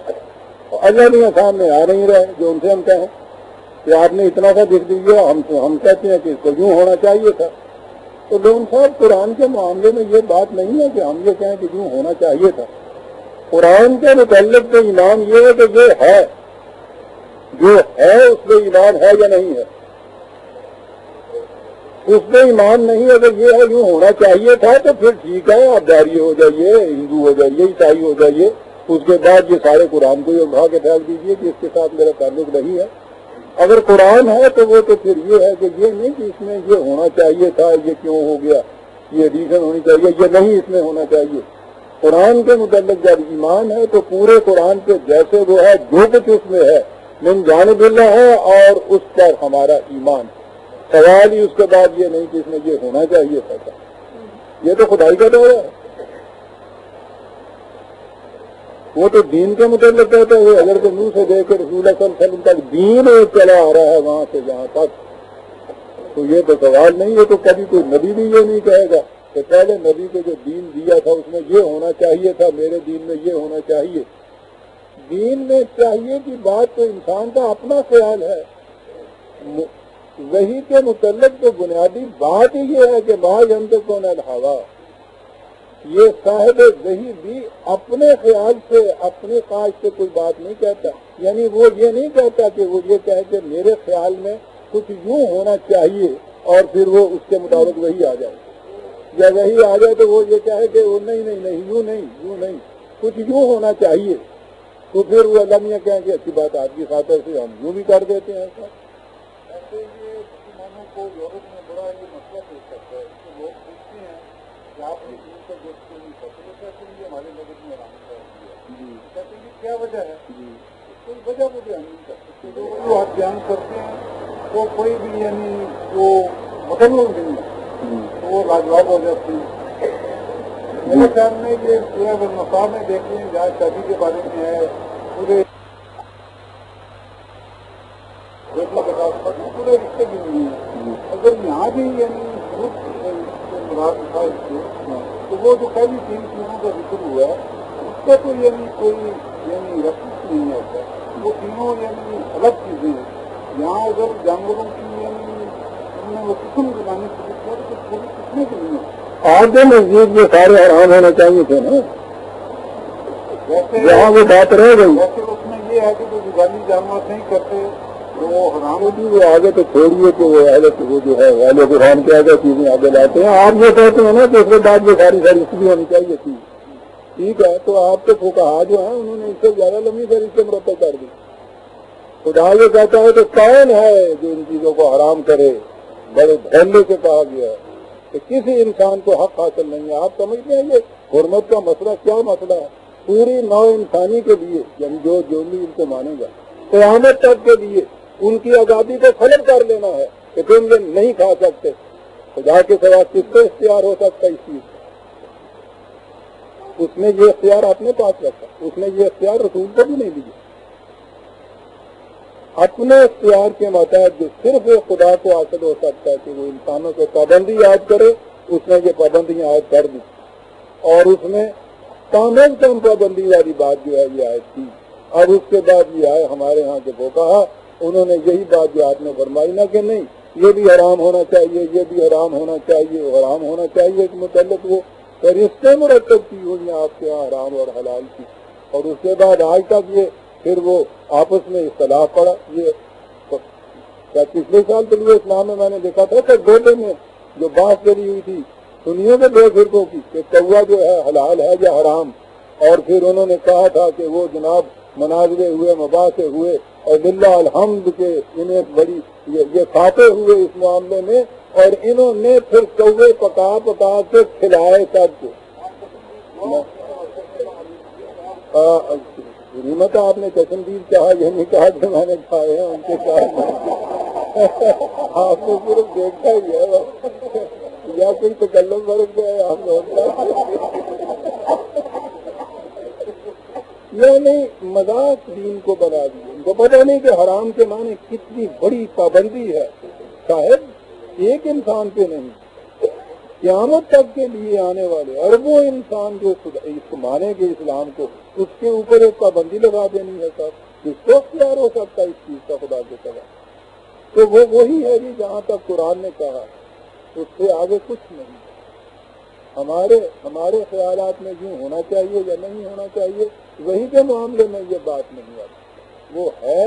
اللہ بھی سامنے آ نہیں رہے جو ان سے ہم کہیں کہ آپ نے اتنا سا لکھ دیا، ہم کہتے ہیں کہ اس کو کیوں ہونا چاہیے تھا۔ تو لون صاحب قرآن کے معاملے میں یہ بات نہیں ہے کہ ہم یہ کہیں کہ کیوں ہونا چاہیے تھا، قرآن کے متعلق تو ایمان یہ ہے کہ یہ ہے، جو ہے اس میں ایمان ہے یا نہیں ہے؟ اس میں ایمان نہیں، اگر یہ ہے یوں ہونا چاہیے تھا تو پھر ٹھیک ہے، آپ داری ہو جائیے، ہندو ہو جائیے، عیسائی ہو جائیے، اس کے بعد یہ سارے قرآن کو اٹھا کے پھینک دیجیے کہ اس کے ساتھ میرا تعلق نہیں ہے۔ اگر قرآن ہے تو وہ تو پھر یہ ہے کہ یہ نہیں کہ اس میں یہ ہونا چاہیے تھا، یہ کیوں ہو گیا، یہ ایڈیشن ہونی چاہیے، یہ نہیں اس میں ہونا چاہیے۔ قرآن کے متعلق جب ایمان ہے تو پورے قرآن پہ جیسے وہ ہے، جو کچھ اس میں ہے من جانب اللہ ہے، اور اس پر ہمارا ایمان۔ سوال ہی اس کے بعد یہ نہیں کہ اس میں یہ ہونا چاہیے تھا، یہ تو خدائی کا دور ہے۔ وہ تو دین کے متعلق کہتا ہے، اگر تو منہ سے دے کے رسول اللہ صلی اللہ علیہ وسلم تک دین چلا آ رہا ہے وہاں سے جہاں تک، تو یہ تو سوال نہیں ہے۔ تو کبھی کوئی نبی بھی یہ نہیں کہے گا کہ پہلے نبی کو جو دین دیا تھا اس میں یہ ہونا چاہیے تھا، میرے دین میں یہ ہونا چاہیے۔ دین میں چاہیے کی بات تو انسان کا اپنا خیال ہے۔ وحی کے متعلق تو بنیادی بات ہی یہ ہے کہ ما ینطق عن الہویٰ، یہ صاحب وحی بھی اپنے خیال سے، اپنے خواہش سے کوئی بات نہیں کہتا، یعنی وہ یہ نہیں کہتا کہ وہ یہ کہے کہ میرے خیال میں کچھ یوں ہونا چاہیے اور پھر وہ اس کے مطابق وہی آ جائے، یا وہی آ جائے تو وہ یہ کہے کہ وہ نہیں یوں نہیں کچھ یوں ہونا چاہیے، تو پھر وہ اللہ میاں کہیں کہ اچھی بات آپ کی خاطر سے ہم یوں بھی کر دیتے ہیں۔ ایسے یہ مسلمانوں کو یورپ میں بڑا یہ مسئلہ پیش کرتا ہے کہ لوگ پوچھتے ہیں کہ آپ نے دین پر جو فیصلے کہتے ہیں یہ ہمارے مدد میں آرام کر دیا، کہتے ہیں کیا وجہ ہے؟ کوئی وجہ وہ بیان نہیں کر سکتے، جو آپ بیان کرتے ہیں وہ کوئی بھی یعنی جو مکمل نہیں ہے تو وہ لاجواب ہو جاتی ہے۔ میرے خیال میں یہ سورہ النساء میں دیکھ لیں، جہاں شادی کے بارے میں ہے، پورے پورے رشتے بھی نہیں ہیں۔ اگر یہاں بھی یعنی مراد تھا اس سے، تو وہ جو پہلی 3 چیزوں کا ذکر ہوا ہے اس کا تو یعنی کوئی یعنی رفت نہیں ہوتا، وہ تینوں یعنی الگ چیزیں ہیں۔ یہاں اگر جانوروں کی یعنی ہم نے وہ قسم بنانے شروع کیا تو پوری قسمیں کی نہیں ہے۔ آپ کے نزدیک میں سارے حرام ہونا چاہیے تھے نا، ویسے وہ بات رہ گئی۔ ویسے اس میں یہ ہے کہ جو جگالی جانور نہیں کرتے وہ حرام ہوتی، وہ آگے تو چھوڑیے کہ وہ جو ہے اہل قرآن کے آگے چیزیں آگے لاتے ہیں۔ آپ یہ کہتے ہیں نا کہ اس کے بعد وہ ساری فہرست بھی ہونی چاہیے تھی، ٹھیک ہے، تو آپ کے فقہا جو ہیں انہوں نے اس سے زیادہ لمبی فہرست مرتب کر دی۔ خدا یہ کہتا ہے کہ کون ہے جو ان چیزوں کو حرام کرے؟ بڑے دھیرے سے کہا گیا ہے کہ کسی انسان کو حق حاصل نہیں ہے۔ آپ سمجھتے ہیں یہ حرمت کا مسئلہ کیا مسئلہ ہے؟ پوری نو انسانی کے لیے، یعنی جو بھی ان کو مانے گا، قیامت تک کے لیے ان کی آزادی کو ختم کر لینا ہے کہ تم یہ نہیں کھا سکتے۔ خدا کے سوا کس کو اختیار ہو سکتا ہے اس چیز؟ اس نے یہ اختیار اپنے پاس رکھا، اس نے یہ اختیار رسول کو بھی نہیں دیا۔ اپنے اختیار کے مطابق جو صرف خدا کو حاصل ہو سکتا ہے کہ وہ انسانوں کو پابندی عائد کرے، اس نے یہ پابندیاں عائد کر دی، اور اس میں کم از کم پابندی والی بات جو ہے یہ عائد کی۔ اب اس کے بعد یہ آئے ہمارے ہاں کے فقہا، انہوں نے یہی بات جو آپ نے فرمائی نا کہ نہیں یہ بھی حرام ہونا چاہیے، یہ بھی حرام ہونا چاہیے، حرام ہونا چاہیے اس متعلق وہ فہرستیں مرتب کی ہوئی ہیں آپ کے حرام اور حلال کی، اور اس کے بعد آج تک یہ پھر وہ آپس میں اختلاف پڑا۔ یہ پچھلے سال طلوع اسلام میں میں نے دیکھا تھا کہ گوبے میں جو بات چلی ہوئی تھی سنیوں کے 2 فرقوں کی کہ کوا جو ہے حلال ہے یا حرام، اور پھر انہوں نے کہا تھا کہ وہ جناب مناظرے ہوئے، مباحثے ہوئے، اور للہ الحمد کے انہیں بڑی یہ کھاتے ہوئے اس معاملے میں، اور انہوں نے پھر کوے پکا کے کھلائے سب کو۔ غنیمت آپ نے چشمدید کہا، یہ نہیں کہا کہ میں نے کھائے ہیں ان کے ساتھ، آپ نے صرف دیکھا ہی ہے یا کوئی تکلم برت گئے آپ لوگ، یعنی مذاق دین کو بنا دیا۔ ان کو پتہ نہیں کہ حرام کے معنی کتنی بڑی پابندی ہے، شاید ایک انسان پہ نہیں، قیامت تک کے لیے آنے والے اربوں انسان جو اس کو مانے گے اسلام کو، اس کے اوپر ایک پابندی لگا دینی ہے صاحب۔ کس کو اختیار ہو سکتا ہے اس چیز کا خدا کے سوا؟ تو وہ وہی ہے جی جہاں تک قرآن نے کہا، اس سے آگے کچھ نہیں۔ ہمارے خیالات میں یوں ہونا چاہیے یا نہیں ہونا چاہیے، وہی کے معاملے میں یہ بات نہیں آتی۔ وہ ہے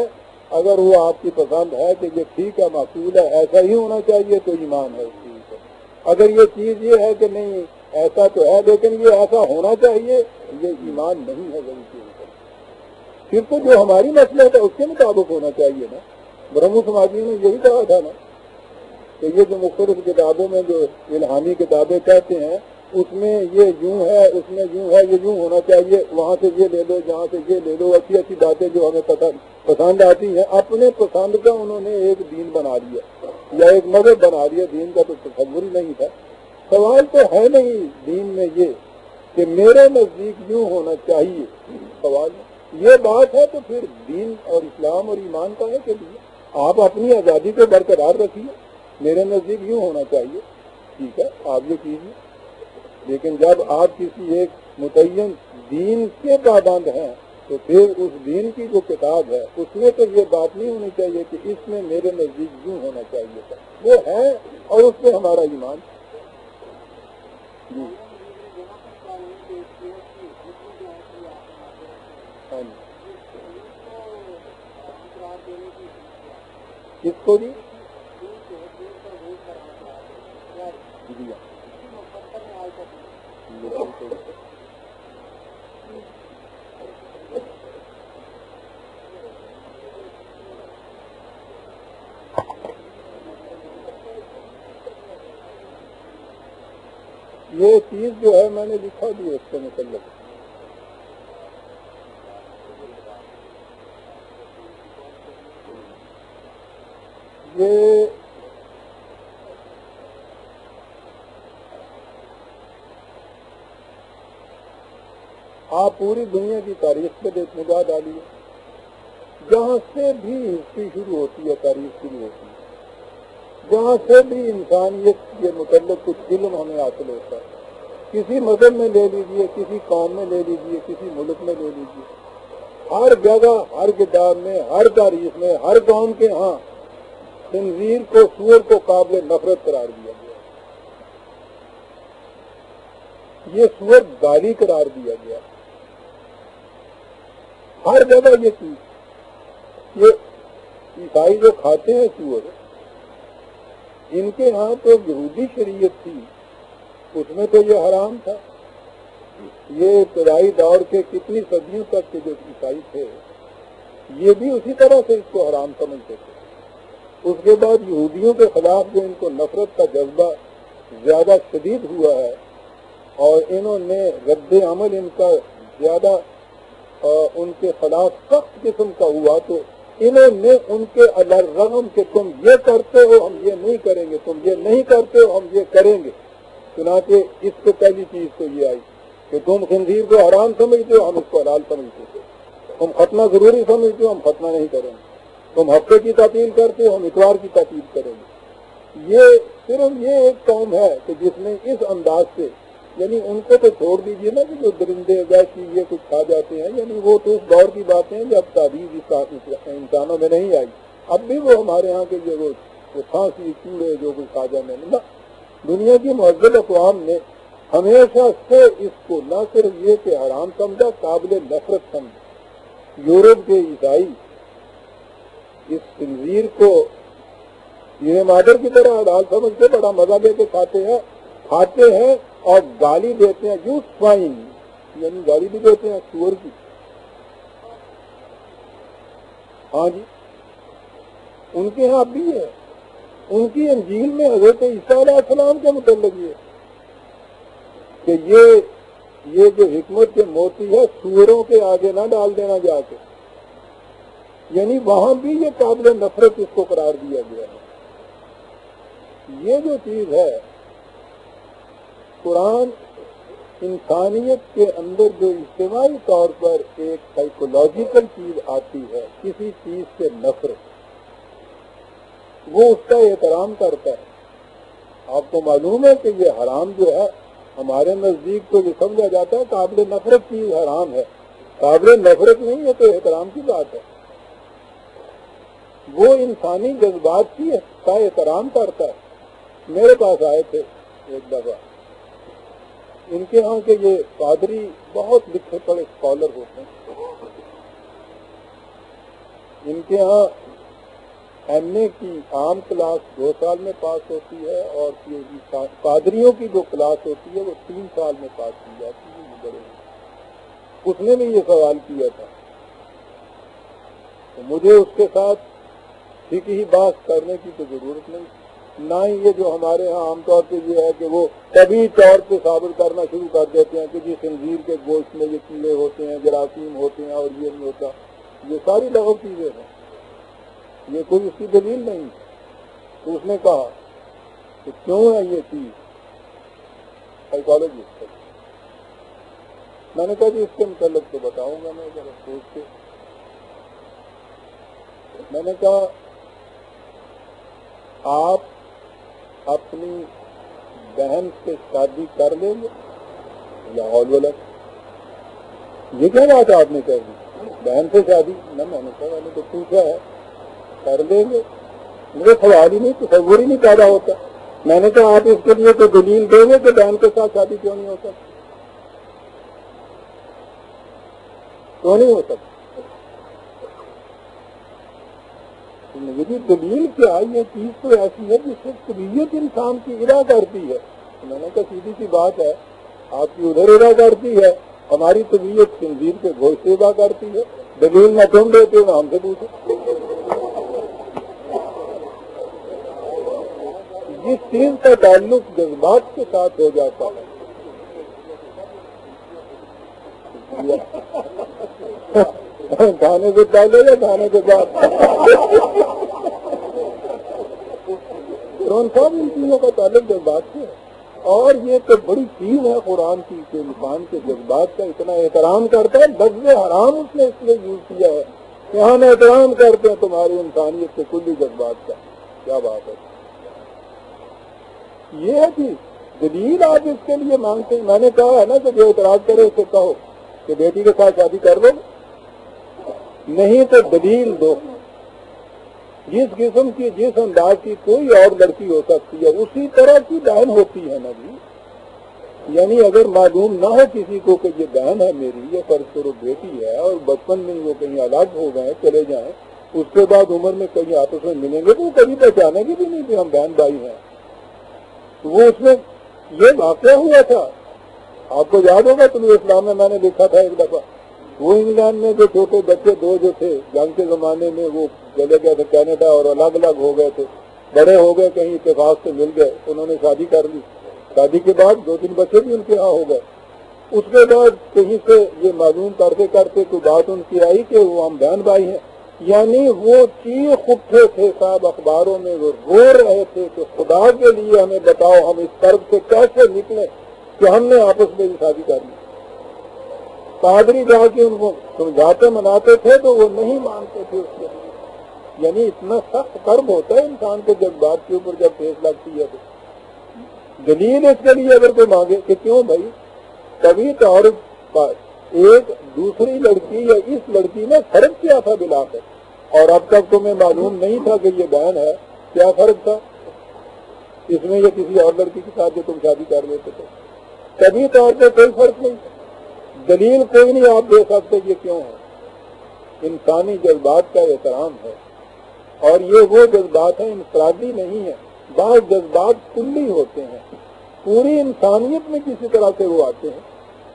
اگر وہ آپ کی پسند ہے کہ یہ ٹھیک ہے، معقول ہے، ایسا ہی ہونا چاہیے، تو ایمان ہے اس چیز پر۔ اگر یہ چیز یہ ہے کہ نہیں ایسا تو ہے لیکن یہ ایسا ہونا چاہیے، یہ ایمان نہیں ہے وہی چیز پر۔ پھر تو جو ہماری مصلحت ہے اس کے مطابق ہونا چاہیے نا۔ برہم سماجی نے یہی کہا تھا نا کہ یہ جو مختلف کتابوں میں جو الہامی کتابیں کہتے ہیں اس میں یہ یوں ہے، اس میں یوں ہے، یہ یوں ہونا چاہیے، وہاں سے یہ لے لو، جہاں سے یہ لے لو، اچھی اچھی باتیں جو ہمیں پسند آتی ہیں، اپنے پسند کا انہوں نے ایک دین بنا لیا یا ایک مذہب بنا لیا۔ دین کا تو تصور ہی نہیں تھا۔ سوال تو ہے نہیں دین میں یہ کہ میرے نزدیک یوں ہونا چاہیے، سوال یہ بات ہے تو پھر دین اور اسلام اور ایمان کا ہے کہ لیے آپ اپنی آزادی کو برقرار رکھیے، میرے نزدیک یوں ہونا چاہیے، ٹھیک ہے آپ یہ کیجیے، لیکن جب آپ کسی ایک متعین دین کے پابند ہیں تو پھر اس دین کی جو کتاب ہے اس میں تو یہ بات نہیں ہونی چاہیے کہ اس میں میرے نزدیک یوں ہونا چاہیے تھا، وہ ہے اور اس پہ ہمارا ایمان۔ جی ہاں جی، کس کو جی؟ یہ چیز جو ہے میں نے لکھا بھی اس کے متعلق، یہ آپ پوری دنیا کی تاریخ پہ نگاہ ڈالیے، جہاں سے بھی ہسٹری شروع ہوتی ہے، تاریخ شروع ہوتی ہے، جہاں سے بھی انسانیت کے متعلق کچھ علم ہمیں حاصل ہوتا ہے، کسی مذہب میں لے لیجیے، کسی قوم میں لے لیجیے، کسی ملک میں لے لیجیے، ہر جگہ، ہر کتاب میں، ہر تاریخ میں، ہر قوم کے ہاں خنزیر کو، سور کو قابل نفرت قرار دیا گیا، یہ سور گالی قرار دیا گیا، ہر جگہ یہ چیز۔ یہ عیسائی جو کھاتے ہیں سور، ان کے ہاں تو یہودی شریعت تھی، اس میں تو یہ حرام تھا۔ یہ ابتدائی دور کے کتنی صدیوں تک کے جو عیسائی تھے یہ بھی اسی طرح سے اس کو حرام سمجھتے تھے۔ اس کے بعد یہودیوں کے خلاف جو ان کو نفرت کا جذبہ زیادہ شدید ہوا ہے اور انہوں نے رد عمل ان کا زیادہ ان کے خلاف سخت قسم کا ہوا، تو انہوں نے ان کے الرغم کہ تم یہ کرتے ہو ہم یہ نہیں کریں گے، تم یہ نہیں کرتے ہو ہم یہ کریں گے، چنانچہ اس کو پہلی چیز تو یہ آئی کہ تم خنزیر کو حرام سمجھتے ہو، ہم اس کو حلال سمجھتے ہو، تم ختنہ ضروری سمجھتے ہو، ہم ختنہ نہیں کریں گے، تم ہفتے کی تعطیل کرتے ہو، ہم اتوار کی تعطیل کریں گے۔ یہ صرف یہ ایک قوم ہے کہ جس نے اس انداز سے، یعنی ان کو تو چھوڑ دیجیے نا کہ جو درندے ویسی یہ کچھ کھا جاتے ہیں، یعنی وہ تو اس دور کی باتیں ہیں جب تعبیر انسانوں میں نہیں آئی، اب بھی وہ ہمارے ہاں کے جو وہ کھانسی چوڑے جو کچھ کھا جانے نہ، دنیا کی مہذب اقوام نے ہمیشہ سے اس کو نہ صرف یہ کہ حرام سمجھا، قابل نفرت سمجھا۔ یورپ کے عیسائی اس خنزیر کو یہ مادر کی طرح حلال سمجھ کے بڑا مزہ لے کے کھاتے ہیں اور گالی دیتے ہیں، یو سوائن، یعنی گالی بھی دیتے ہیں سور کی۔ ہاں جی، ان کے ہاں بھی ہے، ان کی انجیل میں حضرت عیسیٰ علیہ السلام کے متعلق یہ کہ یہ جو حکمت کے موتی ہے سوروں کے آگے نہ ڈال دینا جا کے، یعنی وہاں بھی یہ قابل نفرت اس کو قرار دیا گیا ہے۔ یہ جو چیز ہے، قرآن انسانیت کے اندر جو اجتماعی طور پر ایک سائیکولوجیکل چیز آتی ہے، کسی چیز سے نفرت، وہ اس کا احترام کرتا ہے۔ آپ کو معلوم ہے کہ یہ حرام جو ہے ہمارے نزدیک تو یہ سمجھا جاتا ہے قابل نفرت چیز حرام ہے، قابل نفرت نہیں ہے تو احترام کی بات ہے۔ وہ انسانی جذبات کی کا احترام کرتا ہے۔ میرے پاس آئے تھے ایک دفعہ، ان کے ہاں کہ یہ پادری بہت لکھے پڑھے اسکالر ہوتے ہیں، ان کے ہاں ایم اے کی عام کلاس 2 سال میں پاس ہوتی ہے اور پی ایچ ڈی پادریوں کی جو کلاس ہوتی ہے وہ 3 سال میں پاس کی جاتی ہے. یہ بڑے اس نے بھی یہ سوال کیا تھا، تو مجھے اس کے ساتھ ٹھیک ہی بات کرنے کی تو ضرورت نہیں، نہ ہی یہ جو ہمارے ہاں عام طور پہ یہ ہے کہ وہ طبی طور پہ ثابت کرنا شروع کر دیتے ہیں کہ جی خنزیر کے گوشت میں یہ کیڑے ہوتے ہیں، جراثیم ہوتے ہیں اور یہ نہیں ہوتا. یہ ساری لغو چیزیں ہیں، یہ کوئی اس کی دلیل نہیں. تو اس نے کہا کہ کیوں ہے یہ چیز سائیکالوجسٹ. میں نے کہا جی اس کے متعلق تو بتاؤں گا میں ذرا سوچ کے. میں نے کہا آپ اپنی بہن سے شادی کر لیں گے یا ولد؟ یہ کیا بات آپ نے کہہ دی بہن سے شادی؟ نہ میں نے کہا میں نے تو پوچھا ہے کر لیں گے. مجھے سوال ہی نہیں، تصور ہی نہیں پیدا ہوتا. میں نے کہا آپ اس کے لیے تو دلیل دیں گے کہ بہن کے ساتھ شادی کیوں نہیں ہو سکتی؟ کیوں نہیں ہو سکتی؟ میری دلیل کیا؟ یہ چیز تو ایسی ہے جس سے طبیعت انسان کی ادا کرتی ہے. میں نے کہا سیدھی سی بات ہے، آپ کی ادھر ادا کرتی ہے، ہماری طبیعت خنزیر کے گوشت سے ادا کرتی ہے. دلیل نہ تم دیتے ہو نہ ہم سے پوچھو. جس چیز کا تعلق جذبات کے ساتھ ہو جاتا ہے کھانے سے پہلے یا کھانے کے بعد قرآن صاحب ان چیزوں کا تعلق جذبات سے ہے. اور یہ تو بڑی چیز ہے قرآن کی کہ انسان کے جذبات کا اتنا احترام کرتا ہے. لفظ حرام اس نے اس لیے یوز کیا ہے کہ ہم احترام کرتے ہیں تمہاری انسانیت کے کلی جذبات کا. کیا بات ہے یہ ہے کہ دلیل آپ اس کے لیے مانگتے ہیں. میں نے کہا ہے نا کہ جو اعتراض کرے اسے کہو کہ بیٹی کے ساتھ شادی کر لو، نہیں تو دلیل دو. جس قسم کی جس انداز کی کوئی اور لڑکی ہو سکتی ہے اسی طرح کی بہن ہوتی ہے نا جی. یعنی اگر معلوم نہ ہو کسی کو کہ یہ بہن ہے میری، یہ فرض کرو بیٹی ہے، اور بچپن میں وہ کہیں الگ ہو گئے چلے جائیں، اس کے بعد عمر میں کہیں آپس میں ملیں گے تو وہ کبھی پہچانے گی بھی نہیں کہ ہم بہن بھائی ہیں. تو وہ اس میں یہ واقعہ ہوا تھا. آپ کو یاد ہوگا طلوع اسلام میں نے لکھا تھا ایک دفعہ، وہ انگلینڈ میں جو چھوٹے بچے 2 جو تھے جنگ کے زمانے میں وہ چلے گئے تھے کینیڈا اور الگ الگ ہو گئے تھے، بڑے ہو گئے، کہیں اتفاق سے مل گئے، انہوں نے شادی کر لی. شادی کے بعد 2-3 بچے بھی ان کے ہاں ہو گئے. اس کے بعد کہیں سے یہ معلوم کرتے کرتے کوئی بات ان کی آئی کہ وہ ہم بہن بھائی ہیں. یعنی وہ چیخ اٹھے تھے صاحب اخباروں میں، وہ رو رہے تھے کہ خدا کے لیے ہمیں بتاؤ ہم اس طرف سے کیسے نکلیں کہ ہم نے آپس میں شادی کر لی. پادری جا کے ان کو سمجھاتے مناتے تھے تو وہ نہیں مانتے تھے اس کے لیے. یعنی اتنا سخت کرب ہوتا ہے انسان کے جذبات کے اوپر جب ٹھیس لگتی ہے تو دلیل اس کے لیے اگر کوئی مانگے کہ کیوں بھائی کبھی طور پر ایک دوسری لڑکی یا اس لڑکی میں فرق کیا تھا بلا کر، اور اب تک تمہیں معلوم نہیں تھا کہ یہ بہن ہے، کیا فرق تھا اس میں یا کسی اور لڑکی کے ساتھ جو تم شادی کر لیتے تھے؟ کبھی طور پہ کوئی فرق نہیں. دلیل کوئی نہیں آپ دے سکتے یہ کیوں ہے. انسانی جذبات کا احترام ہے، اور یہ وہ جذبات ہیں انفرادی نہیں ہیں. بعض جذبات کلی ہوتے ہیں، پوری انسانیت میں کسی طرح سے وہ آتے ہیں،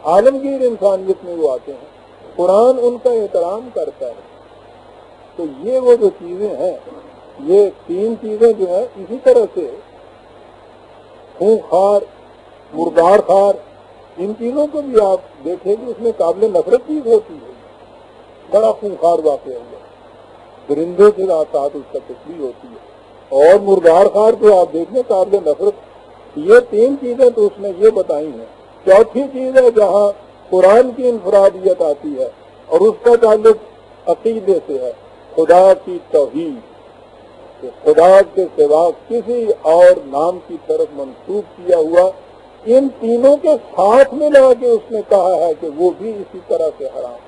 عالمگیر انسانیت میں وہ آتے ہیں. قرآن ان کا احترام کرتا ہے. تو یہ وہ جو چیزیں ہیں، یہ 3 چیزیں جو ہیں اسی طرح سے خونخوار مردار خار، ان چیزوں کو بھی آپ دیکھیں گے اس میں قابل نفرت چیز ہوتی ہے. بڑا خونخوار واقعہ ہوا، درندوں سے ساتھ اس کا تشریح ہوتی ہے، اور مردار خار کو آپ دیکھیں قابل نفرت. یہ 3 چیزیں تو اس نے یہ بتائی ہیں. چوتھی چیز ہے جہاں قرآن کی انفرادیت آتی ہے اور اس کا تعلق عقیدے سے ہے، خدا کی توحید، کہ خدا کے سوا کسی اور نام کی طرف منسوب کیا ہوا. ان تینوں کے ساتھ ملا کے اس نے کہا ہے کہ وہ بھی اسی طرح سے حرام.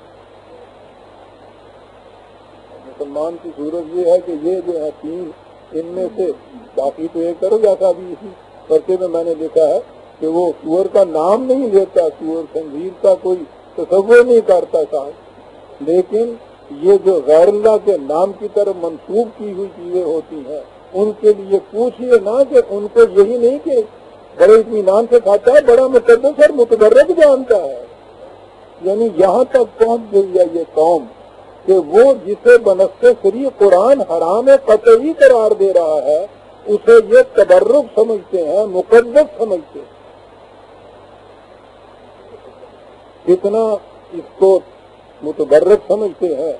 مسلمان کی صورت یہ ہے کہ یہ جو ہے 3 ان میں سے باقی تو ایک کرو، جیسا بھی اسی پرچے میں نے لکھا ہے کہ وہ سور کا نام نہیں لیتا، سور خنزیر کا کوئی تصور نہیں کرتا صاحب، لیکن یہ جو غیر اللہ کے نام کی طرف منسوب کی ہوئی چیزیں ہوتی ہیں ان کے لیے پوچھئے نہ کہ ان کو یہی نہیں کہ بڑے اطمینان سے کھاتا ہے، بڑا مقدس اور متبرک جانتا ہے. یعنی یہاں تک پہنچ گئی ہے یہ قوم کہ وہ جسے بنص صریح قرآن حرام قطعی قرار دے رہا ہے اسے یہ تبرک سمجھتے ہیں، مقدس سمجھتے ہیں. کتنا اس کو متبرک سمجھتے ہیں.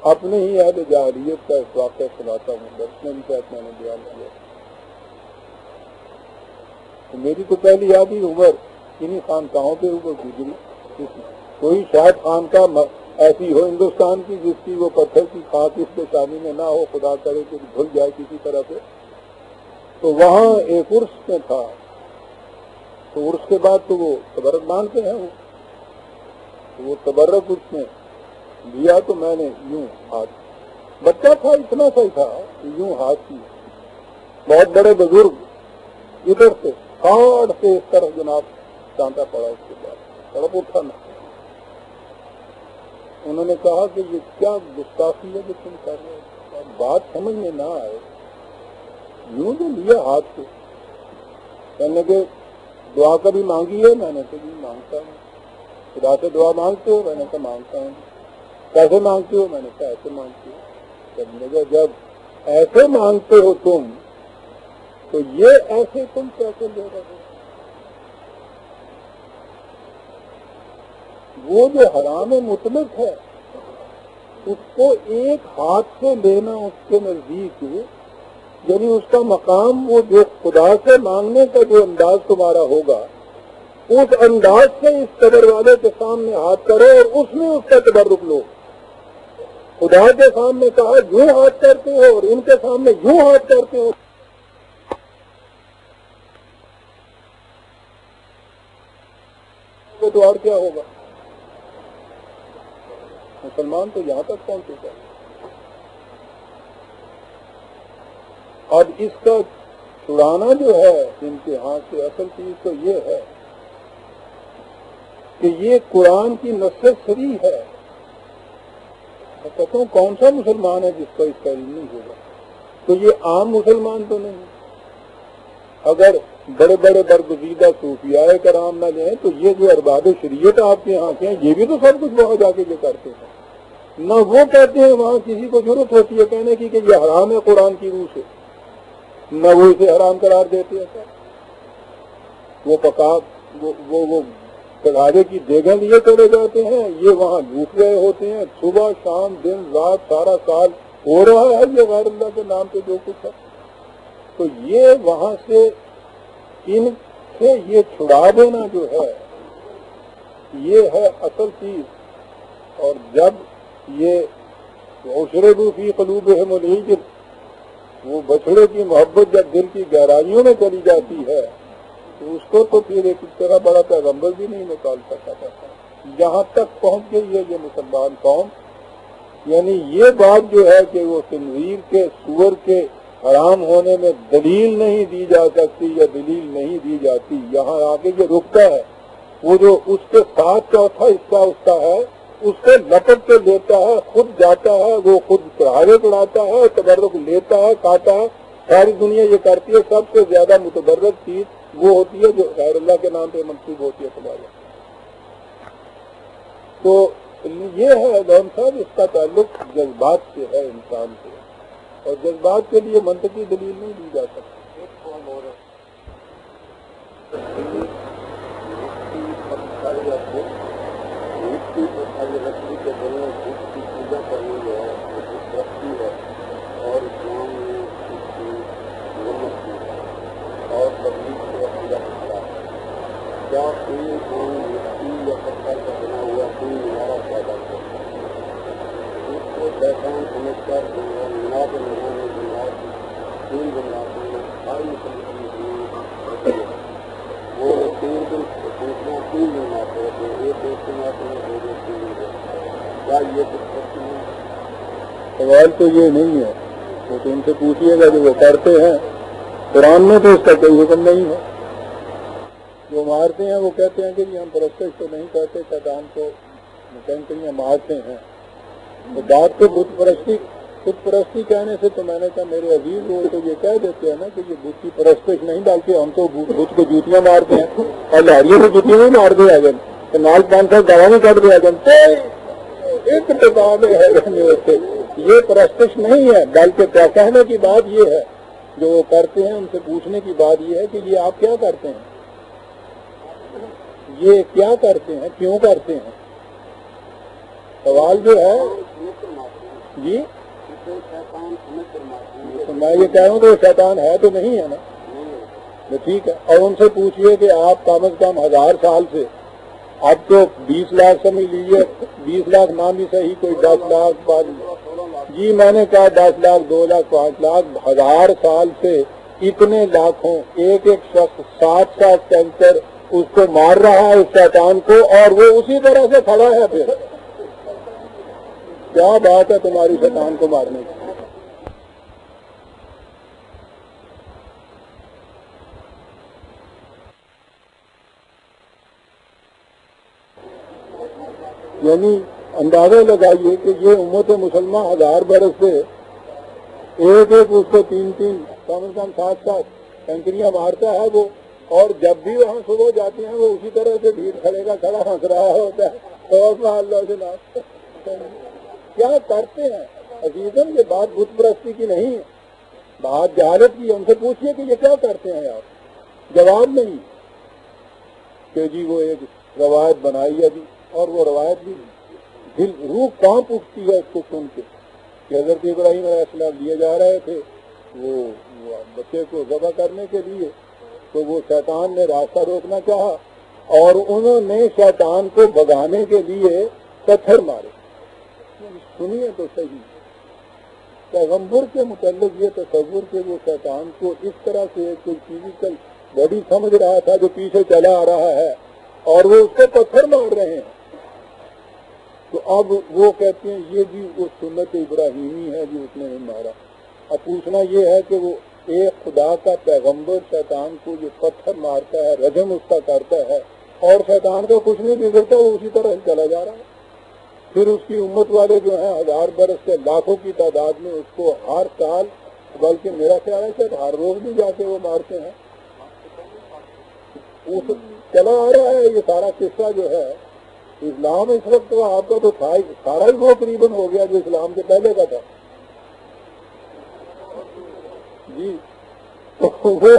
اپنے ہی اہل جاہلیت کا اس واقعہ سناتا ہوں، بس میں بھی کہتے میں نے بیان کیا. میری تو پہلی یادی عمر انہیں خانقاہوں کے اوپر گزری. کوئی شاید خانقاہ ایسی ہو ہندوستان کی جس کی وہ پتھر کی خاک اس کے شانی میں نہ ہو، خدا کرے کہ دھل جائے کسی طرح سے. تو وہاں ایک عرس میں تھا، تو عرس کے بعد تو وہ تبرک مانگتے ہیں. وہ تبرک اس میں دیا تو میں نے یوں ہاتھ، بچہ تھا اتنا سا ہی تھا، یوں ہاتھ کی. بہت بڑے بزرگ ادھر سے کاٹ سے اس طرح جناب چانٹا پڑا. اس کے بعد سڑک اٹھا نہ. انہوں نے کہا کہ یہ کیا گستاخی ہے جو تم کر رہے ہو، بات سمجھ میں نہ آئے. یوں جو لیا ہاتھ سے، کہنے کہ دعا کبھی مانگی ہے؟ میں نے کبھی مانگتا ہوں. خدا سے دعا مانگتے ہو؟ میں نے کہا مانگتا ہوں. کیسے مانگتے ہو؟ میں نے کہا ایسے مانگتے ہو. جب ایسے مانگتے ہو تم تو یہ ایسے تم کیسے لے رہے ہو؟ وہ جو حرام مطلق ہے اس کو ایک ہاتھ سے لینا اس کے نزدیک، یعنی اس کا مقام وہ جو خدا سے مانگنے کا جو انداز تمہارا ہوگا اس انداز سے اس قبر والے کے سامنے ہاتھ کرو اور اس میں اس کا تبرک لو. خدا کے سامنے کہا یوں ہاتھ کرتے ہو اور ان کے سامنے یوں ہاتھ کرتے ہو. تو اور کیا ہوگا؟ مسلمان تو یہاں تک پہنچ چکا ہے. اب اس کا چھڑانا جو ہے امتحان سے اصل چیز تو یہ ہے کہ یہ قرآن کی نص صریح ہے. میں کہتا ہوں کون سا مسلمان ہے جس کا اس کا علم نہیں ہوگا؟ تو یہ عام مسلمان تو نہیں. اگر بڑے بڑے برگزیدہ صوفیاء کرام نہ لیں تو یہ جو ارباب شریعت آپ کے یہاں کے ہیں یہ بھی تو سب کچھ وہاں جا کے جو کرتے ہیں. نہ وہ کہتے ہیں وہاں کسی کو ضرورت ہوتی ہے کہنے کی کہ یہ حرام ہے قرآن کی روح سے، نہ وہ اسے حرام قرار دیتے ہیں. وہ وہ پکاوے کی دیگیں لیے چلے جاتے ہیں، یہ وہاں لوٹ رہے ہوتے ہیں صبح شام دن رات سارا سال ہو رہا ہے یہ غیر اللہ کے نام پہ جو کچھ ہے. تو یہ وہاں سے ان سے یہ چھڑا دینا جو ہے یہ ہے اصل چیز. اور جب یہ عشربوا فی قلوبہم العجل، وہ بچڑے کی محبت جب دل کی گہرائیوں میں چلی جاتی ہے تو اس کو تو پھر ایک طرح بڑا پیغمبر بھی نہیں نکال سکتا تھا. یہاں تک پہنچ گئی ہے یہ مسلمان قوم. یعنی یہ بات جو ہے کہ وہ خنزیر کے سور کے حرام ہونے میں دلیل نہیں دی جا سکتی یا دلیل نہیں دی جاتی، یہاں آگے یہ رکتا ہے. وہ جو اس کے ساتھ چوتھا حصہ اس کا ہے اس کو لپٹ کے لیتا ہے، خود جاتا ہے، وہ خود چڑھاوے چڑھاتا ہے، تبرک لیتا ہے، کھاتا ہے. ساری دنیا یہ کرتی ہے. سب سے زیادہ متبرک چیز وہ ہوتی ہے جو غیر اللہ کے نام پہ منسوب ہوتی ہے تمہارے. تو یہ ہے علم صاحب، اس کا تعلق جذبات سے ہے انسان سے، اور جذبات کے لیے منطقی دلیل نہیں دی جا سکتی. لکڑی کے بنے جس کی پوجا کرنی ہے رکھتی ہے اور اسلام نے اس کی مرمت کی ہے اور تبلیغ سے پوجا کرتا ہے. کیا کوئی انسان مٹی یا پتھر کا بنا ہوا کوئی مینارہ پیدا کرتا ہے اس کو پہچان سمجھ کر مینار کے نظام میں مینار کی تین بنیادوں میں ساری مسلمان وہ تین دن سنکھیاں تین دن آتے ہوتے ہیں. ایک دوست میں آتے ہیں، دو دوست تین دن. کیا یہ کچھ کرتی ہیں؟ سوال تو یہ نہیں ہے، وہ تو ان سے پوچھیے گا جو وہ کرتے ہیں. قرآن میں تو اس کا کوئی حکم نہیں ہے. جو مارتے ہیں وہ کہتے ہیں کہ ہم پرستش تو نہیں کرتے، چٹان کو مکینکریاں مارتے ہیں. تو بات تو بت پرستی کہنے سے تو میں نے کہا میرے عزیز وہ تو یہ کہہ دیتے ہیں نا کہ یہ بت کی پرستش نہیں ڈالتے، ہم تو بت کو جوتیاں مارتے ہیں اور لہریوں کو جوتیاں نہیں مار دیا جن تو نال 500 دوا میں کٹ دیا جن تو ایک کتاب ہے، یہ پرستش نہیں ہے، بلکہ کیا کہنے کی بات یہ ہے جو وہ کرتے ہیں ان سے پوچھنے کی بات یہ ہے کہ یہ آپ کیا کرتے ہیں، یہ کیا کرتے ہیں، کیوں کرتے ہیں؟ سوال جو ہے جی تو میں یہ کہہ رہا ہوں کہ وہ شیطان ہے تو نہیں ہے نا، تو ٹھیک ہے، اور ان سے پوچھئے کہ آپ کم از کم 1000 سال سے اب تو 20 لاکھ سمجھ لیجیے، 20 لاکھ نام بھی صحیح، کوئی 10 لاکھ جی میں نے کہا 10 لاکھ 2 لاکھ 5 لاکھ 1000 سال سے اتنے لاکھوں ایک شخص 7 کینسر اس کو مار رہا ہے اس شیطان کو، اور وہ اسی طرح سے کھڑا ہے، پھر کیا بات ہے تمہاری شیطان کو مارنے کی؟ یعنی اندازہ لگائیے کہ یہ امت مسلمہ 1000 برس سے ایک اس کو 3 کم از کم 7 سینچریاں مارتا ہے وہ، اور جب بھی وہاں صبح جاتے ہیں وہ اسی طرح سے بھیڑ کھڑے گا کھڑا ہنس رہا ہوتا ہے، کیا کرتے ہیں عزیزم؟ یہ بات بت پرستی کی نہیں ہے، بات جہالت کی۔ ہم سے پوچھئے کہ یہ کیا کرتے ہیں آپ، جواب نہیں کہ جی وہ ایک روایت بنائی ہے جی، اور وہ روایت بھی دل روح کانپ اٹھتی ہے اس کو سن کے کہ حضرت ابراہیم علیہ السلام لیے جا رہے تھے وہ بچے کو ذبح کرنے کے لیے، تو وہ شیطان نے راستہ روکنا چاہا اور انہوں نے شیطان کو بھگانے کے لیے پتھر مارے۔ سنیے تو صحیح، پیغمبر کے متعلق یہ تصور کہ وہ شیطان کو اس طرح سے کوئی فزیکل باڈی سمجھ رہا تھا جو پیچھے چلا آ رہا ہے اور وہ اس کو پتھر مار رہے ہیں، تو اب وہ کہتے ہیں یہ بھی وہ سنت ابراہیمی ہے جو اس نے نہیں مارا۔ اب پوچھنا یہ ہے کہ وہ ایک خدا کا پیغمبر شیطان کو جو پتھر مارتا ہے، رجم اس کا کرتا ہے، اور شیطان کا کچھ نہیں بگڑتا، وہ اسی طرح چلا جا رہا ہے۔ پھر اس کی امت والے جو ہیں 1000 برس سے لاکھوں کی تعداد میں اس کو ہر سال، بلکہ میرا خیال ہے کہ ہر روز بھی جا کے وہ مارتے ہیں، چلا آ رہا ہے یہ سارا قصہ جو ہے۔ اسلام اس وقت تو آپ کا تو تھا سارا ہی وہ قریباً ہو گیا جو اسلام سے پہلے کا تھا جی۔ وہ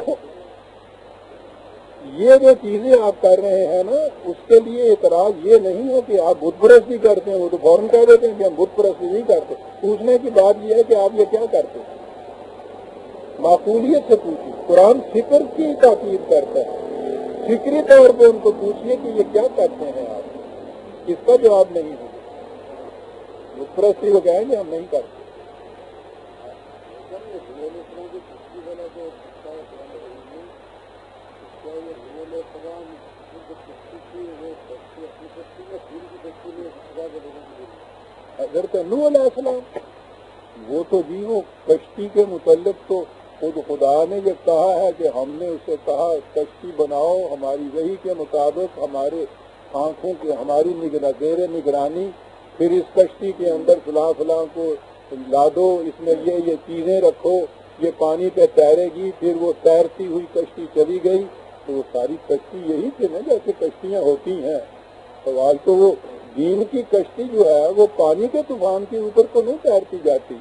یہ جو چیزیں آپ کر رہے ہیں نا، اس کے لیے اعتراض یہ نہیں ہے کہ آپ بت پرستی کرتے ہیں، وہ تو فوراً کہہ دیتے ہیں کہ ہم بت پرستی نہیں کرتے۔ پوچھنے کی بات یہ ہے کہ آپ یہ کیا کرتے ہیں، معقولیت سے پوچھیے۔ قرآن فکر کی تاکید کرتا ہے، فکری طور پہ ان کو پوچھیے کہ یہ کیا کرتے ہیں آپ، اس کا جواب نہیں ہے۔ بت پرستی وہ کہیں گے ہم نہیں کرتے۔ حضرت نوح علیہ السلام وہ تو جی وہ کشتی کے متعلق تو خود خدا نے یہ کہا ہے کہ ہم نے اسے کہا کشتی بناؤ ہماری وحی کے مطابق، ہمارے آنکھوں کے ہماری زیر نگرانی، پھر اس کشتی کے اندر فلاں کو لا دو، اس میں یہ چیزیں رکھو، یہ پانی پہ تیرے گی۔ پھر وہ تیرتی ہوئی کشتی چلی گئی، تو وہ ساری کشتی یہی تھی نا جیسے کشتیاں ہوتی ہیں۔ سوال تو وہ دین کی کشتی جو ہے وہ پانی کے طوفان کے اوپر تو نہیں تیرتی جاتی۔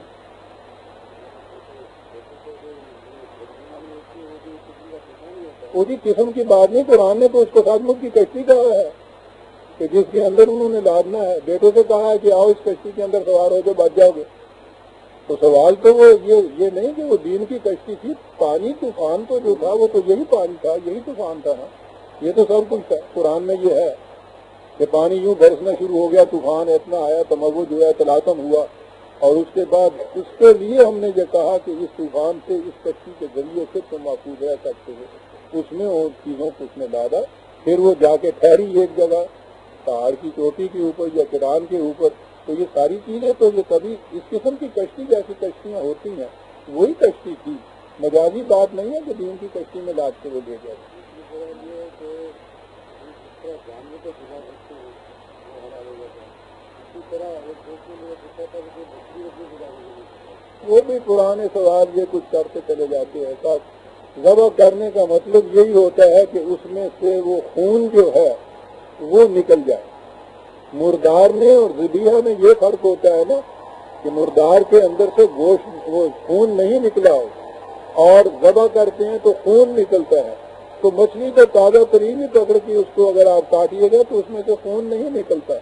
اسی قسم کی بات نہیں، قرآن نے تو اس کو سچمچ کی کشتی کہا ہے کہ جس کے اندر انہوں نے لادنا ہے۔ بیٹے سے کہا ہے کہ آؤ اس کشتی کے اندر سوار ہو کے بچ جاؤ گے۔ تو سوال تو وہ یہ نہیں کہ وہ دین کی کشتی تھی، پانی طوفان تو جو تھا وہ تو یہی پانی تھا، یہی طوفان تھا نا، یہ تو سب کچھ تھا۔ قرآن میں یہ ہے کہ پانی یوں برسنا شروع ہو گیا، طوفان اتنا آیا، تموج ہوا، تلاطم ہوا، اور اس کے بعد اس کے لیے ہم نے یہ کہا کہ اس طوفان سے، اس کشتی کے ذریعے سے تم محفوظ رہ سکتے ہو۔ اس میں اور چیزوں کو اس نے لادا، پھر وہ جا کے ٹھہری ایک جگہ پہاڑ کی چوٹی کے اوپر یا چٹان کے اوپر۔ تو یہ ساری چیزیں تو یہ کبھی اس قسم کی کشتی جیسی کشتیاں ہوتی ہیں وہی کشتی تھی، مجازی بات نہیں ہے کہ دین کی کشتی میں لاد کے وہ لے جائے۔ اسی طرح ایک دوسرے لیے پوچھا کہ بچی وغیرہ گزاری وہ بھی پرانے سوال یہ کچھ کرتے چلے جاتے ہیں. صاحب ذبح کرنے کا مطلب یہی ہوتا ہے کہ اس میں سے وہ خون جو ہے وہ نکل جائے. مردار میں اور ذبیحہ میں یہ فرق ہوتا ہے نا کہ مردار کے اندر سے گوشت وہ خون نہیں نکلا ہو اور ذبح کرتے ہیں تو خون نکلتا ہے. تو مچھلی تو تازہ ترین ہی پکڑ کے اس کو اگر آپ کاٹیے گا تو اس میں سے خون نہیں نکلتا.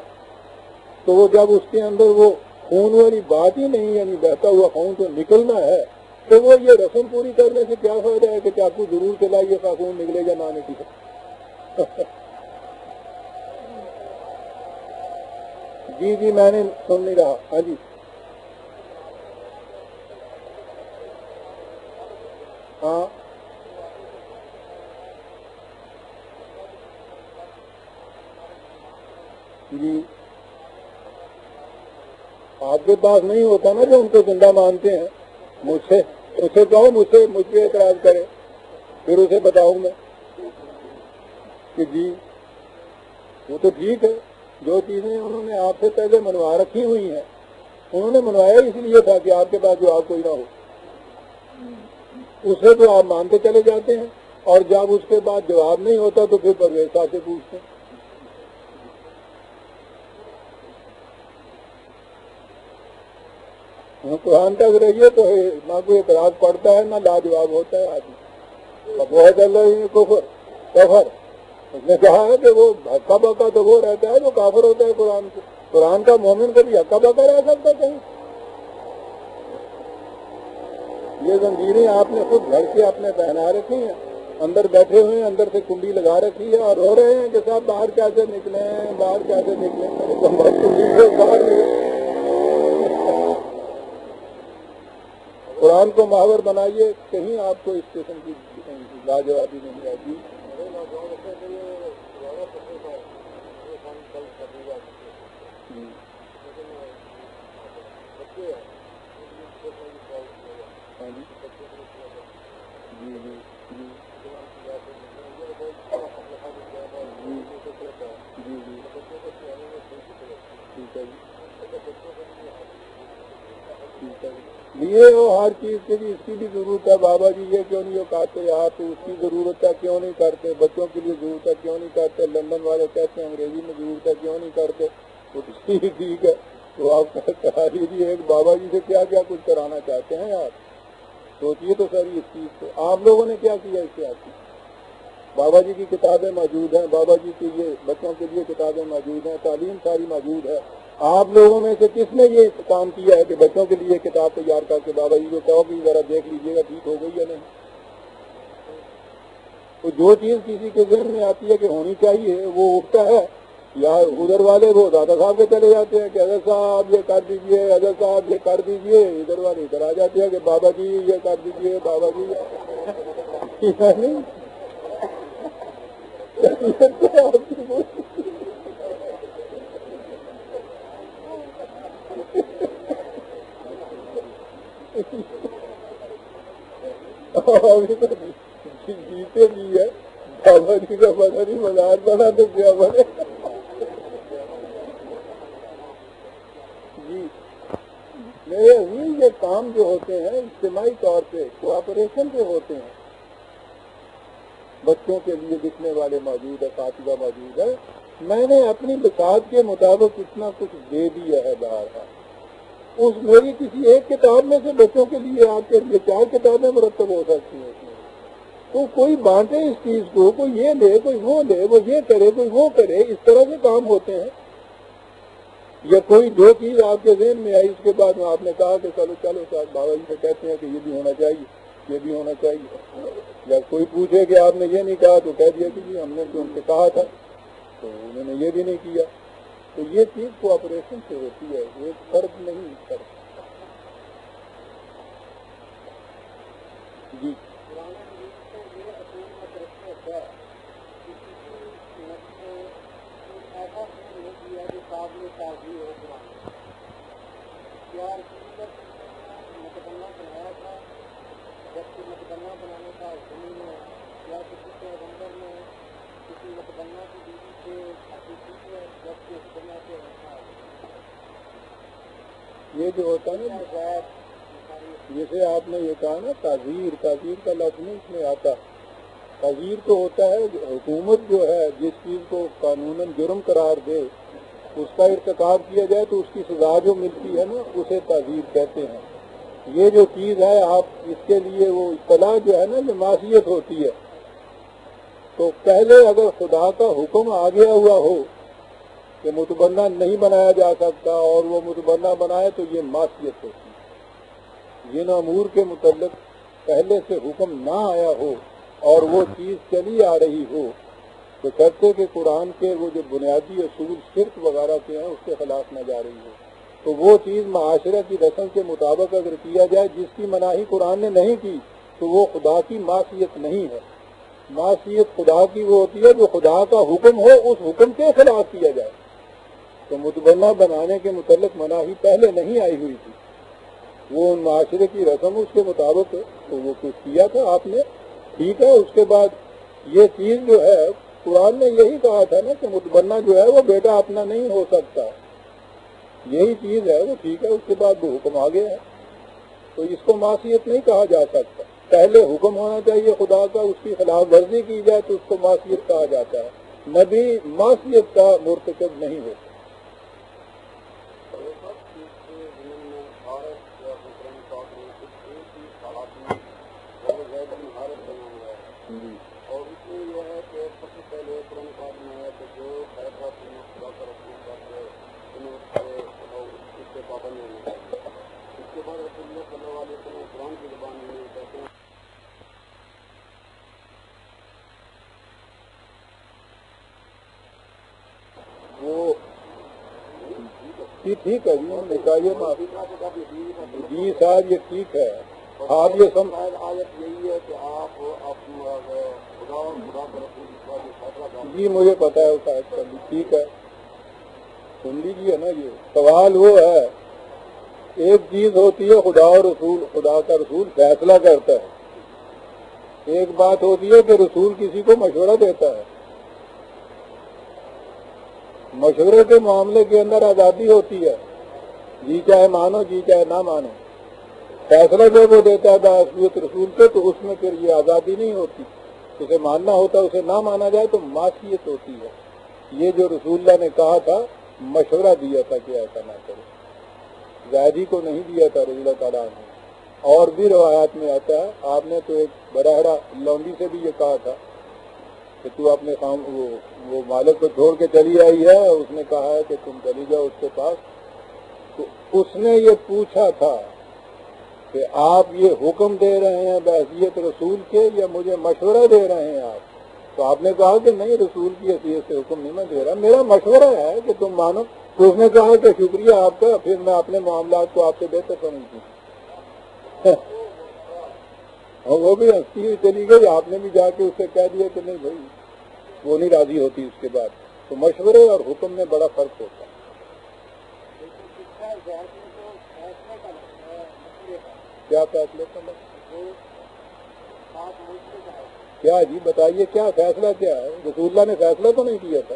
تو وہ جب اس کے اندر وہ خون والی بات ہی نہیں یعنی بہتا ہوا خون تو نکلنا ہے تو وہ یہ رسم پوری کرنے سے کیا فائدہ ہے کہ چاقو ضرور چلائیے کا خون نکلے یا نہ نکلے. جی میں نے سن نہیں رہا. ہاں جی ہاں جی آپ کے پاس نہیں ہوتا نا جو ان کو زندہ مانتے ہیں. مجھ سے کہو مجھ پہ اعتراض کرے پھر اسے بتاؤں میں کہ جی وہ تو ٹھیک ہے جو چیزیں انہوں نے آپ سے پہلے منوا رکھی ہوئی ہیں انہوں نے منوایا اس لیے تھا کہ آپ کے پاس جواب کوئی نہ ہو. اسے تو آپ مانتے چلے جاتے ہیں اور جب اس کے بعد جواب نہیں ہوتا تو پھر پرویز صاحب سے پوچھتے ہیں. قرآن تک رہیے تو نہ کوئی اعتراض پڑتا ہے نہ لاجواب ہوتا ہے آدمی. بہت اللہ کفر اس نے کہا ہے کہ وہ ہکا بکا تو وہ رہتا ہے جو کافر ہوتا ہے قرآن کا مومن کبھی ہکا بکا رہ سکتا کہیں. یہ زنجیریں آپ نے خود گھر کے اپنے پہنا رکھی ہیں اندر بیٹھے ہوئے ہیں اندر سے کنڈی لگا رکھی ہے اور رو رہے ہیں کہ صاحب باہر کیسے نکلیں باہر قرآن کو محور بنائیے کہیں آپ کو اس قسم کی لاجوابی نہیں آتی. لیے ہو ہر چیز کے لیے اس کی بھی ضرورت ہے. بابا جی یہ کیوں نہیں کہتے آپ اس کی ضرورت ہے کیوں نہیں کرتے. بچوں کے لیے ضرورت ہے کیوں نہیں کرتے. لندن والے کہتے ہیں انگریزی میں ضرورت ہے کیوں نہیں کرتے. تو ٹھیک ہے تو آپ کرا لیجیے. ایک بابا جی سے کیا کیا کچھ کرانا چاہتے ہیں آپ سوچیے تو سر اس چیز کو. آپ لوگوں نے کیا کیا اس سے آپ کی. بابا جی کی کتابیں موجود ہیں بابا جی کے یہ بچوں کے لیے کتابیں موجود ہیں تعلیم ساری موجود ہے. آپ لوگوں میں سے کس نے یہ کام کیا ہے کہ بچوں کے لیے کتاب تیار کر کے بابا جی کو کہو کہ ذرا دیکھ لیجیے گا ٹھیک ہو گئی یا نہیں. تو جو چیز کسی کے ذہن میں آتی ہے کہ ہونی چاہیے وہ اٹھتا ہے یا ادھر والے وہ دادا صاحب کے چلے جاتے ہیں کہ حضرت صاحب یہ کر دیجیے حضرت صاحب یہ کر دیجیے. ادھر والے ادھر آ جاتے ہیں کہ بابا جی یہ کر دیجیے بابا جی نہیں جیتے بھی ہے بابا جی کا پتہ نہیں مزاج بنا تو کیا بنے. جی میرے عزیز یہ کام جو ہوتے ہیں اجتماعی طور پہ کوآپریشن پہ ہوتے ہیں. بچوں کے لیے لکھنے والے موجود ہے فاتحہ موجود ہے. میں نے اپنی بساط کے مطابق اتنا کچھ دے دیا ہے باہر. اس میری کسی ایک کتاب میں سے بچوں کے لیے آپ کے لیے 4 کتابیں مرتب ہو سکتی ہیں. تو کوئی بانٹے اس چیز کو کوئی یہ لے کوئی وہ لے وہ یہ کرے کوئی وہ کرے. اس طرح سے کام ہوتے ہیں. یا کوئی جو چیز آپ کے ذہن میں آئی اس کے بعد میں آپ نے کہا کہ چلو صاحب بابا جی سے کہتے ہیں کہ یہ بھی ہونا چاہیے یہ بھی ہونا چاہیے. یا کوئی پوچھے کہ آپ نے یہ نہیں کہا تو کہہ دیا کہ جی ہم نے تو ان سے کہا تھا تو انہوں نے یہ بھی نہیں کیا. تو یہ چیز کوآپریشن سے ہوتی ہے. ایک فرد نہیں کرتا. جی مقدمہ بنایا تھا جبکہ مقدمہ بنانے کا زمین ہے یا کسی کے اندر میں کسی مقدمہ کی بیوی سے حقیقی ہے جبکہ اس دنیا سے رکھا ہے. یہ جو ہوتا ہے نا، جیسے آپ نے یہ کہا نا تعزیر کا لفظ نہیں اس میں آتا. تعزیر تو ہوتا ہے حکومت جو ہے جس چیز کو قانوناً جرم قرار دے، اس کا ارتکاب کیا جائے تو اس کی سزا جو ملتی ہے نا اسے تعزیر کہتے ہیں. یہ جو چیز ہے آپ اس کے لیے وہ اصطلاح جو ہے نا جو معصیت ہوتی ہے، تو پہلے اگر خدا کا حکم آ گیا ہوا ہو کہ متبنہ نہیں بنایا جا سکتا اور وہ متبنہ بنائے تو یہ معصیت ہوتی ہے. جن امور کے متعلق پہلے سے حکم نہ آیا ہو اور وہ چیز چلی آ رہی ہو تو کرتے کہ قرآن کے وہ جو بنیادی اصول شرک وغیرہ کے ہیں اس کے خلاف نہ جا رہی ہو، تو وہ چیز معاشرہ کی رسم کے مطابق اگر کیا جائے جس کی مناہی قرآن نے نہیں کی تو وہ خدا کی معصیت نہیں ہے. معصیت خدا کی وہ ہوتی ہے جو خدا کا حکم ہو اس حکم کے خلاف کیا جائے. تو متبنہ بنانے کے متعلق مناہی پہلے نہیں آئی ہوئی تھی، وہ معاشرے کی رسم اس کے مطابق تو وہ کچھ کیا تھا آپ نے، ٹھیک ہے. اس کے بعد یہ چیز جو ہے قرآن نے یہی کہا تھا نا کہ متبنہ جو ہے وہ بیٹا اپنا نہیں ہو سکتا، یہی چیز ہے وہ ٹھیک ہے. اس کے بعد وہ حکم آ گیا ہے تو اس کو معصیت نہیں کہا جا سکتا. پہلے حکم ہونا چاہیے خدا کا، اس کی خلاف ورزی کی جائے تو اس کو معصیت کہا جاتا ہے. نبی معصیت کا مرتکب نہیں ہوتا. اور اس میں یہ ہے کہ سب سے پہلے قرآن پاک میں ہے کہ جو فیصلہ خدا کا رسول کرتے اس سے پابند ہونا چاہیے. اس کے بعد رسول اللہ صلی اللہ علیہ وسلم قرآن کی زبان میں کہتے ہیں وہ ٹھیک ہے جی بتائیے جی صاحب یہ ٹھیک ہے. آپ یہ سب آیت یہی ہے کہ آپ خدا کا رسول فیصلہ جی مجھے پتا ہے اس آیت کا بھی ٹھیک ہے. سن لیجیے نا، یہ سوال وہ ہے ایک چیز ہوتی ہے خدا اور رسول، خدا کا رسول فیصلہ کرتا ہے. ایک بات ہوتی ہے کہ رسول کسی کو مشورہ دیتا ہے. مشورے کے معاملے کے اندر آزادی ہوتی ہے، جی چاہے مانو جی چاہے نہ مانو. فیصلہ جب وہ دیتا ہے بحثیت رسول سے تو اس میں پھر یہ آزادی نہیں ہوتی. اسے ماننا ہوتا ہے، اسے نہ مانا جائے تو معصیت ہوتی ہے. یہ جو رسول اللہ نے کہا تھا مشورہ دیا تھا کہ ایسا نہ کرو، زیادی کو نہیں دیا تھا رضی اللہ تعالیٰ عنہ. اور بھی روایات میں آتا ہے آپ نے تو ایک براہڑا لونڈی سے بھی یہ کہا تھا کہ تو اپنے وہ مالک کو چھوڑ کے چلی آئی ہے، اس نے کہا ہے کہ تم چلی جاؤ اس کے پاس. تو اس نے یہ پوچھا تھا کہ آپ یہ حکم دے رہے ہیں بحیثیت رسول کے یا مجھے مشورہ دے رہے ہیں آپ؟ تو آپ نے کہا کہ نہیں، رسول کی حیثیت سے حکم نہیں میں دے رہا، میرا مشورہ ہے کہ تم مانو. تو اس نے کہا کہ شکریہ آپ کا، پھر میں اپنے معاملات کو آپ سے بہتر سمجھتی ہوں. اور وہ بھی ہنستی ہوئی چلی گئی. آپ نے بھی جا کے اسے کہہ دیا کہ نہیں بھائی وہ نہیں راضی ہوتی اس کے بعد. تو مشورے اور حکم میں بڑا فرق ہوتا ہے. کیا فیصلے کا کیا جی بتائیے کیا فیصلہ کیا ہے؟ رسول اللہ نے فیصلہ تو نہیں کیا تھا.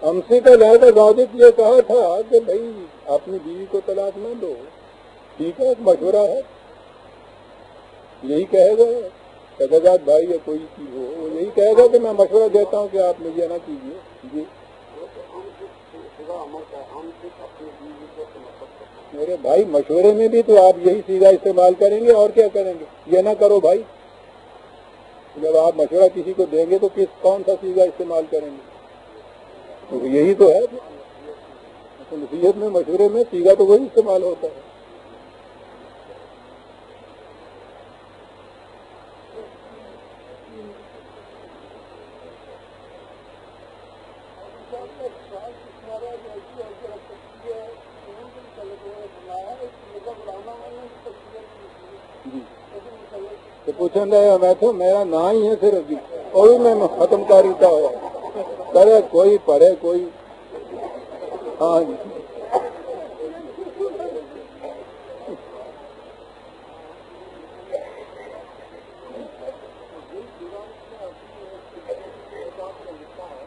ہم سے کا لہذا واضح یہ کہا تھا کہ بھائی اپنی بیوی کو طلاق نہ دو، ٹھیک ہے مشورہ ہے. یہی کہے گا سجاد بھائی یا کوئی چیز ہو وہ یہی کہے گا کہ میں مشورہ دیتا ہوں کہ آپ مجھے نہ کیجیے. جی میرے بھائی مشورے میں بھی تو آپ یہی سیدھا استعمال کریں گے اور کیا کریں گے. یہ نہ کرو بھائی، جب آپ مشورہ کسی کو دیں گے تو کون سا سیدھا استعمال کریں گے؟ تو یہی تو ہے نصیحت میں، مشورے میں سیدھا تو وہی استعمال ہوتا ہے. تو پوچھیں گے میں تو میرا نا ہی ہے صرف، اور میں ختم کاریتا ہوا کرے کوئی پڑھے کوئی. ہاں جی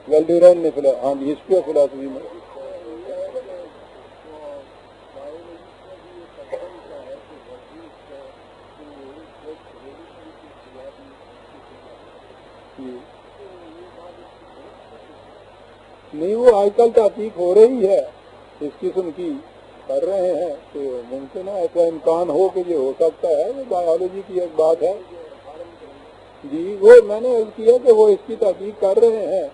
ویلڈیرون نے ہاں جی ہسٹری آف فلاسفی میں نہیں وہ آج کل تحقیق ہو رہی ہے اس قسم کی کر رہے ہیں تو ممکن ہے ایسا امکان ہو کہ یہ ہو سکتا ہے. وہ بایولوجی کی ایک بات ہے. جی وہ میں نے عرض کیا کہ وہ اس کی تحقیق کر رہے ہیں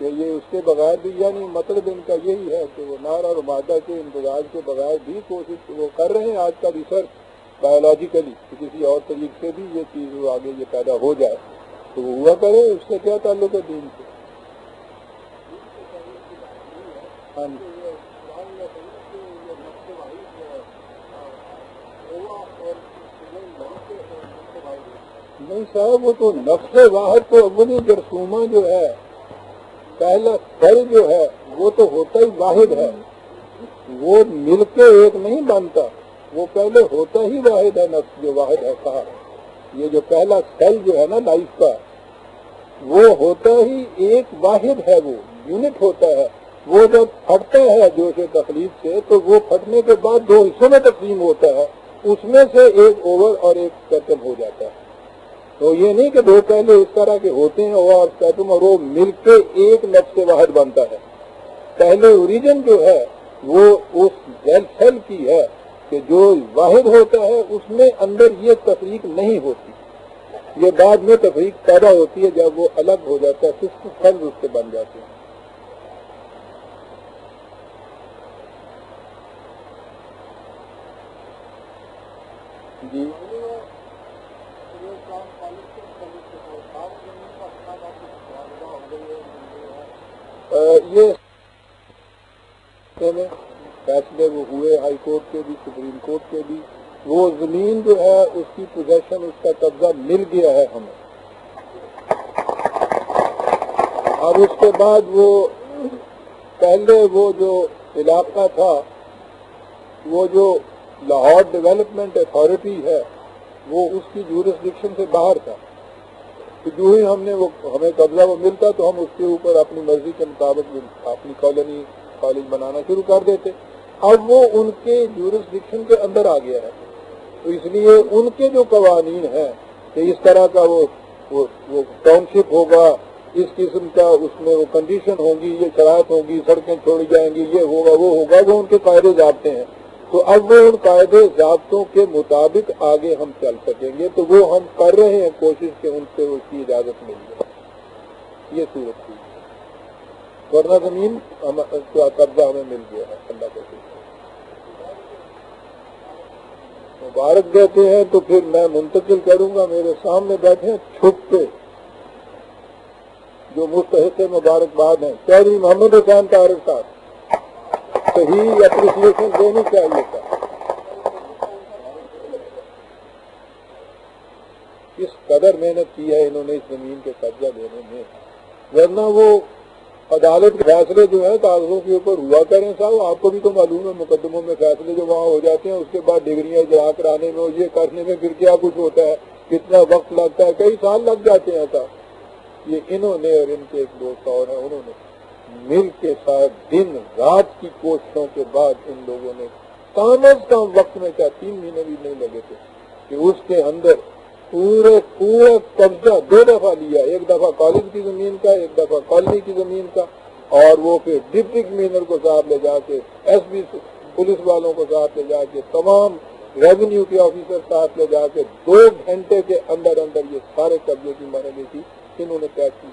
کہ یہ اس کے بغیر بھی یعنی مطلب ان کا یہی ہے کہ وہ نر اور مادہ کے امتزاج کے بغیر بھی کوشش وہ کر رہے ہیں آج کا ریسرچ بایولوجیکلی کہ کسی اور طریقے سے بھی یہ چیز وہ آگے یہ پیدا ہو جائے تو وہ ہوا کرے. اس سے کیا تعلق ہے دین سے؟ ہاں جی نہیں صاحب وہ تو نفس واحد تو اپنی جرثومہ جو ہے پہلا سیل جو ہے وہ تو ہوتا ہی واحد ہے. وہ مل کے ایک نہیں بنتا وہ پہلے ہوتا ہی واحد ہے. نفس جو واحد ہے کہا یہ جو پہلا سیل جو ہے نا لائف کا وہ ہوتا ہی ایک واحد ہے. وہ یونٹ ہوتا ہے. وہ جب پھٹتا ہے جوش تخلیق سے تو وہ پھٹنے کے بعد دو حصوں میں تقسیم ہوتا ہے. اس میں سے ایک اوور اور ایک اسپیٹم ہو جاتا ہے. تو یہ نہیں کہ دو پہلے اس طرح کے ہوتے ہیں اور اسپیٹم اور وہ مل کے ایک نفس واحد بنتا ہے. پہلے اوریجن جو ہے وہ اس سیل کی ہے کہ جو واحد ہوتا ہے اس میں اندر یہ تفریق نہیں ہوتی. یہ بعد میں تفریق پیدا ہوتی ہے جب وہ الگ ہو جاتا ہے سسٹ سیلز اس سے بن جاتے ہیں. جی یہ فیصلے وہ ہوئے ہائی کورٹ کے بھی سپریم کورٹ کے بھی. وہ زمین جو ہے اس کی پوزیشن اس کا قبضہ مل گیا ہے ہمیں. اب اس کے بعد وہ پہلے وہ جو علاقہ تھا وہ جو لاہور ڈیولپمنٹ اتھارٹی ہے وہ اس کی جورسڈکشن سے باہر تھا. تو جو ہی ہم نے وہ ہمیں قبضہ وہ ملتا تو ہم اس کے اوپر اپنی مرضی کے مطابق اپنی کالونی کالج بنانا شروع کر دیتے. اب وہ ان کے جورسڈکشن کے اندر آ گیا ہے تو اس لیے ان کے جو قوانین ہیں کہ اس طرح کا وہ ٹاؤن شپ ہوگا اس قسم کا اس میں وہ کنڈیشن ہوں گی یہ شرائط ہوں گی سڑکیں چھوڑی جائیں گی یہ ہوگا وہ ہوگا وہ ان کے قاعدے ضابطے ہیں. تو اب وہ ان قاعدے ضابطوں کے مطابق آگے ہم چل سکیں گے. تو وہ ہم کر رہے ہیں کوشش کہ ان سے اس کی اجازت مل جائے. یہ صورت تھی ورنہ زمین کا قبضہ ہمیں مل گیا ہے. اللہ کا شکر مبارک دیتے ہیں تو پھر میں منتقل کروں گا. میرے سامنے بیٹھے چھپ کے جو مستحق مبارکباد ہیں چودھری محمد حسین طارق صاحب صحیح اپریسیشن دینی چاہیے تھا. اس قدر محنت کی ہے انہوں نے اس زمین کے قبضہ دینے میں. ورنہ وہ عدالت کے فیصلے جو ہیں کاغذوں کے اوپر ہوا کریں صاحب. آپ کو بھی تو معلوم ہے مقدموں میں فیصلے جو وہاں ہو جاتے ہیں اس کے بعد ڈگریاں اجرا کرانے میں یہ کرنے میں پھر کیا کچھ ہوتا ہے کتنا وقت لگتا ہے کئی سال لگ جاتے ہیں صاحب. یہ انہوں نے اور ان کے ایک دوست اور ہیں انہوں نے مل کے ساتھ دن رات کی کوششوں کے بعد ان لوگوں نے کم از کم وقت میں کیا 3 مہینے بھی نہیں لگے تھے کہ اس کے اندر پورا قبضہ 2 دفعہ لیا. ایک دفعہ کالج کی زمین کا ایک دفعہ کالونی کی زمین کا اور وہ پھر ڈپٹی کمشنر کو ساتھ لے جا کے ایس بی پولیس والوں کو ساتھ لے جا کے تمام ریونیو کے آفیسر ساتھ لے جا کے 2 گھنٹے کے اندر اندر یہ سارے قبضے کی مرحلے کی انہوں نے طے کی.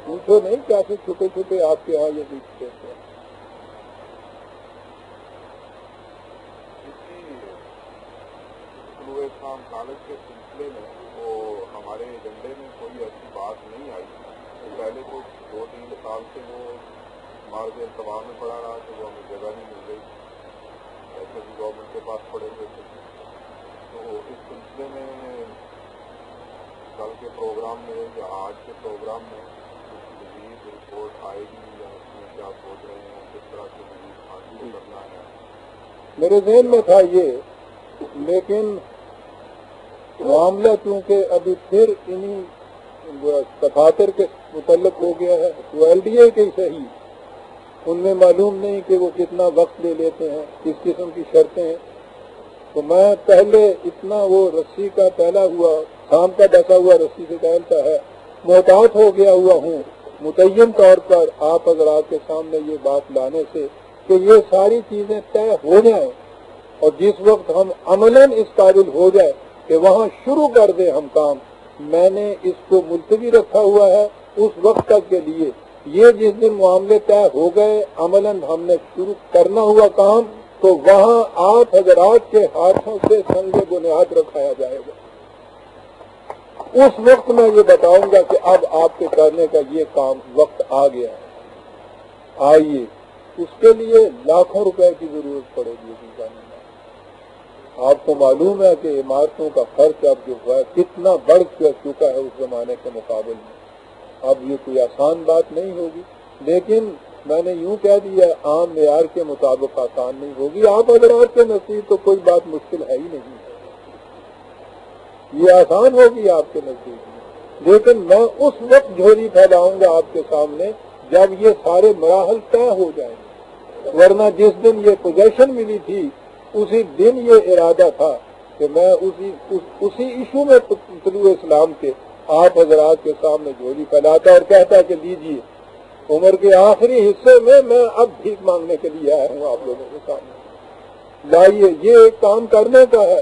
پوچھو نہیں کیسے چھپے چھپے آپ کے یہاں یہ دیکھتے ہیں. کالج کے سلسلے میں وہ ہمارے ایجنڈے میں کوئی ایسی بات نہیں آئی. پہلے تو 2-3 سال سے وہ ہمارے انتباہ میں پڑا رہا کہ وہ ہمیں جگہ نہیں مل گئی. ایسے بھی گورنمنٹ کے پاس پڑے ہوئے تھے. تو اس سلسلے میں کل کے پروگرام میں یا آج کے پروگرام میں مزید رپورٹ آئے گی یا اس میں کیا سوچ رہے ہیں کس طرح سے مزید حاصل کرنا ہے؟ میرے ذہن میں تھا یہ لیکن معاملہ چونکہ ابھی پھر انہیں دفاتر کے متعلق ہو گیا ہے وہ ایل ڈی اے کے ہی صحیح ان میں معلوم نہیں کہ وہ کتنا وقت لے لیتے ہیں کس قسم کی شرطیں ہیں. تو میں پہلے اتنا وہ رسی کا پہلا ہوا شام کا ڈسا ہوا رسی سے ٹہلتا ہے محتاط ہو گیا ہوا ہوں متعین طور پر آپ حضرات کے سامنے یہ بات لانے سے کہ یہ ساری چیزیں طے ہو جائیں اور جس وقت ہم عملاً اس قابل ہو جائے کہ وہاں شروع کر دیں ہم کام، میں نے اس کو ملتوی رکھا ہوا ہے اس وقت تک کے لیے۔ یہ جس دن معاملے طے ہو گئے، عملاً ہم نے شروع کرنا ہوا کام، تو وہاں آپ حضرات کے ہاتھوں سے سنگ بنیاد رکھایا جائے گا۔ اس وقت میں یہ بتاؤں گا کہ اب آپ کے کرنے کا یہ کام وقت آ گیا ہے، آئیے۔ اس کے لیے لاکھوں روپے کی ضرورت پڑے گی۔ آپ کو معلوم ہے کہ عمارتوں کا خرچ اب جو ہے کتنا بڑھ چکا ہے اس زمانے کے مقابل میں۔ اب یہ کوئی آسان بات نہیں ہوگی، لیکن میں نے یوں کہہ دیا عام معیار کے مطابق آسان نہیں ہوگی۔ آپ حضرات کے نزدیک تو کوئی بات مشکل ہے ہی نہیں، یہ آسان ہوگی آپ کے نزدیک میں، لیکن میں اس وقت جھولی پھیلاؤں گا آپ کے سامنے جب یہ سارے مراحل طے ہو جائیں گے۔ ورنہ جس دن یہ پوزیشن ملی تھی اسی دن یہ ارادہ تھا کہ میں اسی ایشو میں طلوع اسلام کے آپ حضرات کے سامنے جھولی پھیلاتا اور کہتا کہ لیجیے عمر کے آخری حصے میں اب بھیک مانگنے کے لیے آیا ہوں آپ لوگوں کے سامنے، لائیے یہ ایک کام کرنے کا ہے۔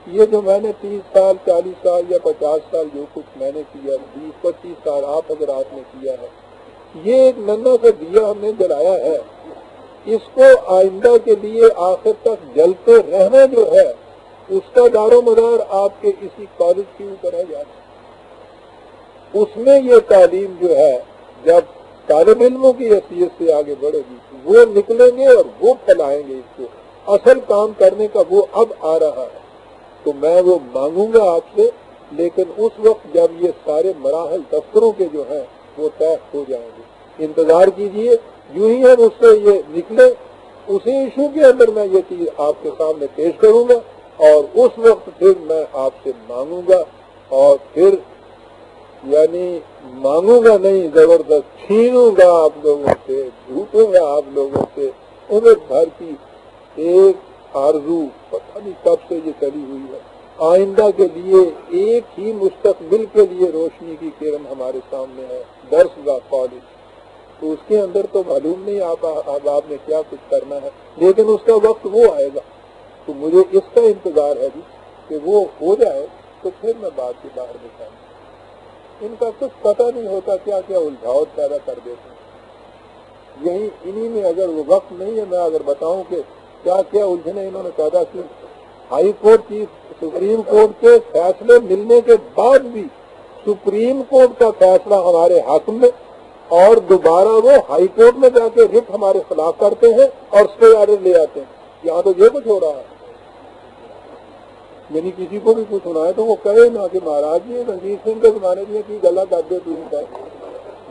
یہ جو میں نے 30 سال 40 سال یا 50 سال جو کچھ میں نے کیا، 20-25 سال آپ حضرات نے کیا ہے، یہ ایک ننھا سا دیا ہم نے جلایا ہے، اس کو آئندہ کے لیے آخر تک جلتے رہنا جو ہے اس کا دار و مدار آپ کے اسی کالج کے اوپر ہے جانا۔ اس میں یہ تعلیم جو ہے جب طالب علموں کی حیثیت سے آگے بڑھے گی وہ نکلیں گے اور وہ پھیلائیں گے اس کو، اصل کام کرنے کا وہ اب آ رہا ہے۔ تو میں وہ مانگوں گا آپ سے، لیکن اس وقت جب یہ سارے مراحل دفتروں کے جو ہیں وہ طے ہو جائیں گے، انتظار کیجئے۔ یوں ہی ہم اس سے یہ نکلے اسی ایشو کے اندر میں یہ چیز آپ کے سامنے پیش کروں گا اور اس وقت پھر میں آپ سے مانگوں گا، اور پھر یعنی مانگوں گا نہیں، زبردست چھینوں گا آپ لوگوں سے، جھوٹوں گا آپ لوگوں سے عمر بھر کی ایک آرزو، پتہ نہیں کب سے یہ چلی ہوئی ہے، آئندہ کے لیے ایک ہی مستقبل کے لیے روشنی کی کرن ہمارے سامنے ہے، درس گاہ کالج۔ تو اس کے اندر تو معلوم نہیں آپ نے کیا کچھ کرنا ہے، لیکن اس کا وقت وہ آئے گا، تو مجھے اس کا انتظار ہے جی کہ وہ ہو جائے تو پھر میں بات کے باہر دکھاؤں۔ ان کا کچھ پتہ نہیں ہوتا کیا کیا الجھاؤ پیدا کر دیتے ہیں۔ یہی انہی میں اگر وہ وقت نہیں ہے میں اگر بتاؤں کہ کیا کیا الجھنیں انہوں نے پیدا کی۔ ہائی کورٹ کی سپریم کورٹ کے فیصلے ملنے کے بعد بھی سپریم کورٹ کا فیصلہ ہمارے حق میں، اور دوبارہ وہ ہائی کورٹ میں جا کے رٹ ہمارے خلاف کرتے ہیں اور اسٹے آرڈر لے آتے ہیں۔ یہاں تو یہ کچھ ہو رہا ہے، یعنی کسی کو بھی کچھ ہونا ہے تو وہ کہے نا کہ مہاراج جی رنجیت سنگھ کے زمانے میں کی گلا کر دے تھی،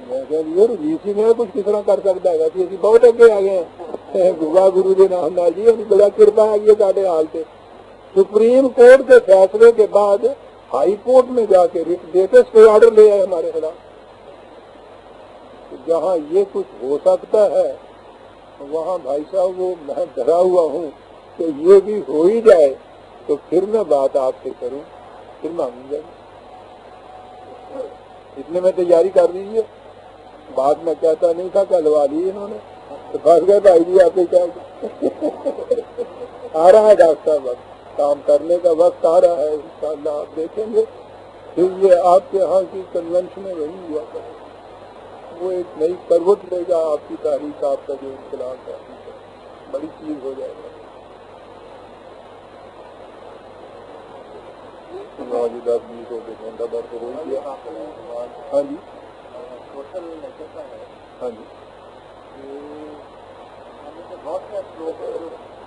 میں کہ رنجیت سنگھ ہے کچھ کس طرح کر سکتا ہے کہ اسی بہت اگے آ گئے ہیں، گوا گرو جی نام نال جی بڑا کرپا ہے یہ سارے حال سے۔ سپریم کورٹ کے فیصلے کے بعد ہائی کورٹ میں جا کے رٹ دے کے اسٹے آرڈر لے آئے ہمارے خلاف۔ جہاں یہ کچھ ہو سکتا ہے وہاں بھائی صاحب وہ میں ڈرا ہوا ہوں کہ یہ بھی ہو ہی جائے تو پھر میں بات آپ سے کروں، پھر مانگوں گا۔ اتنے میں تیاری کر لیجیے، بات میں کہتا نہیں تھا کہ لوا لی انہوں نے تو پھنس گئے بھائی جی آپ کے کیا آ رہا ہے ڈاکٹر صاحب، وقت کام کرنے کا وقت آ رہا ہے انشاءاللہ آپ دیکھیں گے۔ پھر یہ آپ کے ہاں کی کنونشن میں وہی ہوا کرے، وہ ایک نئی کروٹ لے گا آپ کی تاریخ، آپ کا جو انقلاب ہے بڑی چیز ہو جائے گا۔ 9-10-20 ہو گئے گھنٹہ بھر تو ہو ہی گیا۔ ہاں جی سوشل نیچر ہے، ہاں جی ہم سے بہت سے لوگ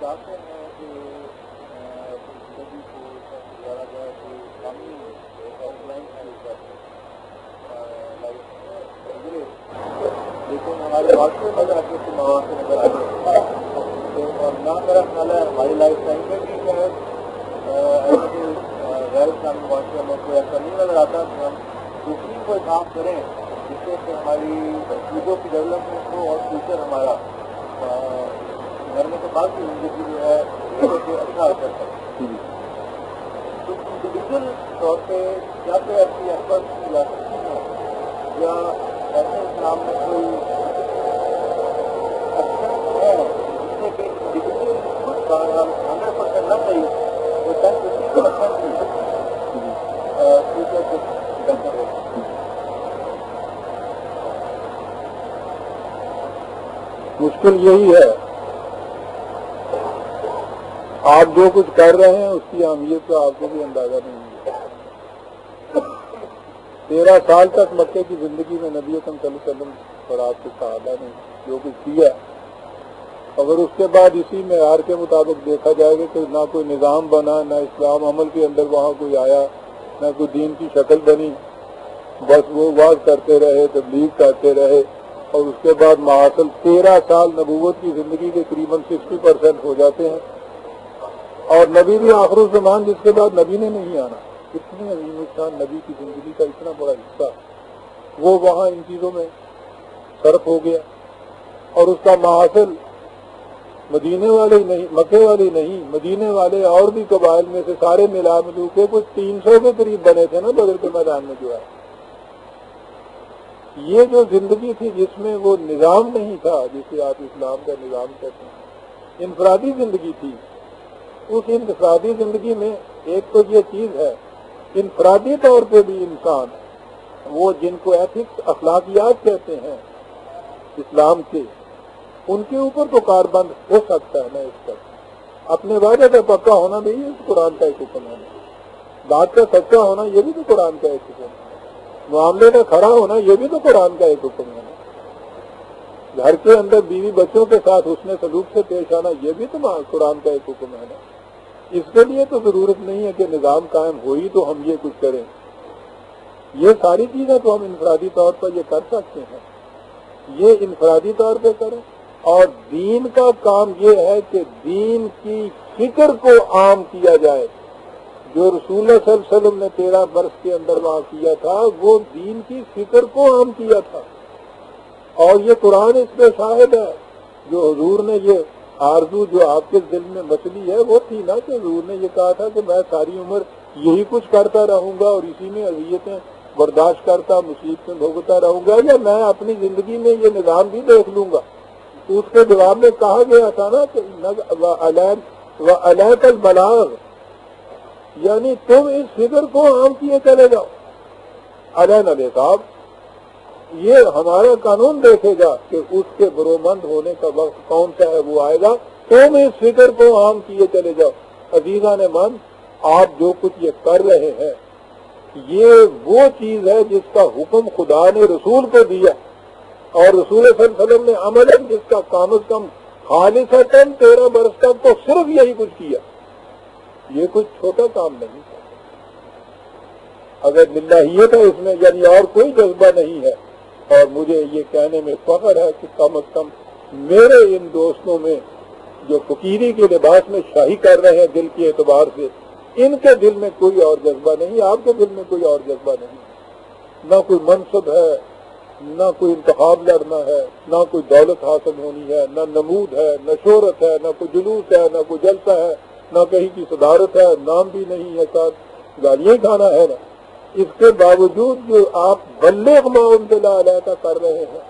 چاہتے ہیں کہ زندگی کو گزارا جائے کہ اسلامی آف لائن گزرے، لیکن ہمارے معاشرے میں آ کے مواقع نظر آتے ہیں اور نہ میرا خیال ہے ہماری لائف ٹائم میں بھی ایسے غیر اسلامی معاشرے میں کوئی ایسا نہیں نظر آتا کہ ہم دوسری کوئی کام کریں جس سے کہ ہماری چیزوں کی ڈیولپمنٹ ہو اور فیوچر ہمارا مرنے کے بعد کی زندگی جو ہے اچھا کر سکتے۔ تو انڈیویجول طور پہ کیا کوئی ایسی ایفرٹ کی جا سکتی ہے یا ایسے اسلام میں کوئی اکثر ہے جس سے کہ ڈگری 100% نہ صحیح وہ 10-15% ہی فیوچر کچھ بہتر ہو. مشکل یہی ہے، آپ جو کچھ کر رہے ہیں اس کی اہمیت کا آپ کو بھی اندازہ نہیں ہے. 13 سال تک مکے کی زندگی میں نبی اکرم صلی اللہ علیہ وسلم اور آپ کے صحابہ نے جو کچھ کیا، اگر اس کے بعد اسی معیار کے مطابق دیکھا جائے گا کہ نہ کوئی نظام بنا، نہ اسلام عمل کے اندر وہاں کوئی آیا، نہ کوئی دین کی شکل بنی، بس وہ واز کرتے رہے، تبلیغ کرتے رہے، اور اس کے بعد محاصل 13 سال نبوت کی زندگی کے قریباً 60% ہو جاتے ہیں، اور نبی بھی آخر الزمان جس کے بعد نبی نے نہیں آنا. اتنے عظیم الشان نبی کی زندگی کا اتنا بڑا حصہ وہ وہاں ان چیزوں میں صرف ہو گیا، اور اس کا محاصل مدینے والے نہیں، مکے والے نہیں، مدینے والے اور بھی قبائل میں سے سارے ملا ملو کے کچھ 300 کے قریب بنے تھے نا بدر کے میدان میں. جو ہے یہ جو زندگی تھی جس میں وہ نظام نہیں تھا جسے آپ اسلام کا نظام کہتے ہیں، انفرادی زندگی تھی. اس انفرادی زندگی میں ایک تو یہ چیز ہے، انفرادی طور پہ بھی انسان وہ جن کو ایتھکس اخلاقیات کہتے ہیں اسلام کے، ان کے اوپر تو کاربند ہو سکتا ہے نا. اس پر اپنے وعدے کا پکا ہونا بھی یہ قرآن کا ایک حکم ہے، بات کا سچا ہونا یہ بھی تو قرآن کا ایک حکم ہے، معاملے کا کھڑا ہونا یہ بھی تو قرآن کا ایک حکم ہے، گھر کے اندر بیوی بچوں کے ساتھ حسن سلوک سے پیش آنا یہ بھی تو قرآن کا ایک حکم ہے نا. اس کے لیے تو ضرورت نہیں ہے کہ نظام قائم ہوئی تو ہم یہ کچھ کریں. یہ ساری چیزیں تو ہم انفرادی طور پر یہ کر سکتے ہیں، یہ انفرادی طور پہ کریں. اور دین کا کام یہ ہے کہ دین کی فکر کو عام کیا جائے. جو رسول اللہ صلی اللہ علیہ وسلم نے 13 برس کے اندر وہاں کیا تھا وہ دین کی فکر کو عام کیا تھا، اور یہ قرآن اس پہ شاہد ہے. جو حضور نے یہ آرزو جو آپ کے دل میں مچلی ہے وہ تھی نا کہ حضور نے یہ کہا تھا کہ میں ساری عمر یہی کچھ کرتا رہوں گا اور اسی میں اذیتیں برداشت کرتا مصیبتیں بھوگتا رہوں گا، یا میں اپنی زندگی میں یہ نظام بھی دیکھ لوں گا. تو اس کے جواب میں کہا گیا تھا نا کہ وَعَلَيْكَ الْبَلَاغُ، یعنی تم اس فکر کو عام کیے چلے جاؤ. علینا الحساب، یہ ہمارا قانون دیکھے گا کہ اس کے برومند ہونے کا وقت کون سا ہے، وہ آئے گا. تم اس فکر کو عام کیے چلے جاؤ. عزیزان من، آپ جو کچھ یہ کر رہے ہیں یہ وہ چیز ہے جس کا حکم خدا نے رسول کو دیا، اور رسول صلی اللہ علیہ وسلم نے عملاً جس کا کم از کم خالصتاً 13 برس تک تو صرف یہی کچھ کیا. یہ کچھ چھوٹا کام نہیں ہے. اگر للہیت ہے اس میں، یعنی اور کوئی جذبہ نہیں ہے. اور مجھے یہ کہنے میں فخر ہے کہ کم از کم میرے ان دوستوں میں جو فقیری کے لباس میں شاہی کر رہے ہیں دل کے اعتبار سے، ان کے دل میں کوئی اور جذبہ نہیں، آپ کے دل میں کوئی اور جذبہ نہیں. نہ کوئی منصب ہے، نہ کوئی انتخاب لڑنا ہے، نہ کوئی دولت حاصل ہونی ہے، نہ نمود ہے، نہ شہرت ہے، نہ کوئی جلوس ہے، نہ کوئی جلسہ ہے، نہ کہیں کی صدارت ہے، نام بھی نہیں ہے، ساتھ گالیاں کھانا ہے نا. اس کے باوجود جو آپ بلغ ما انزل الیک کر رہے ہیں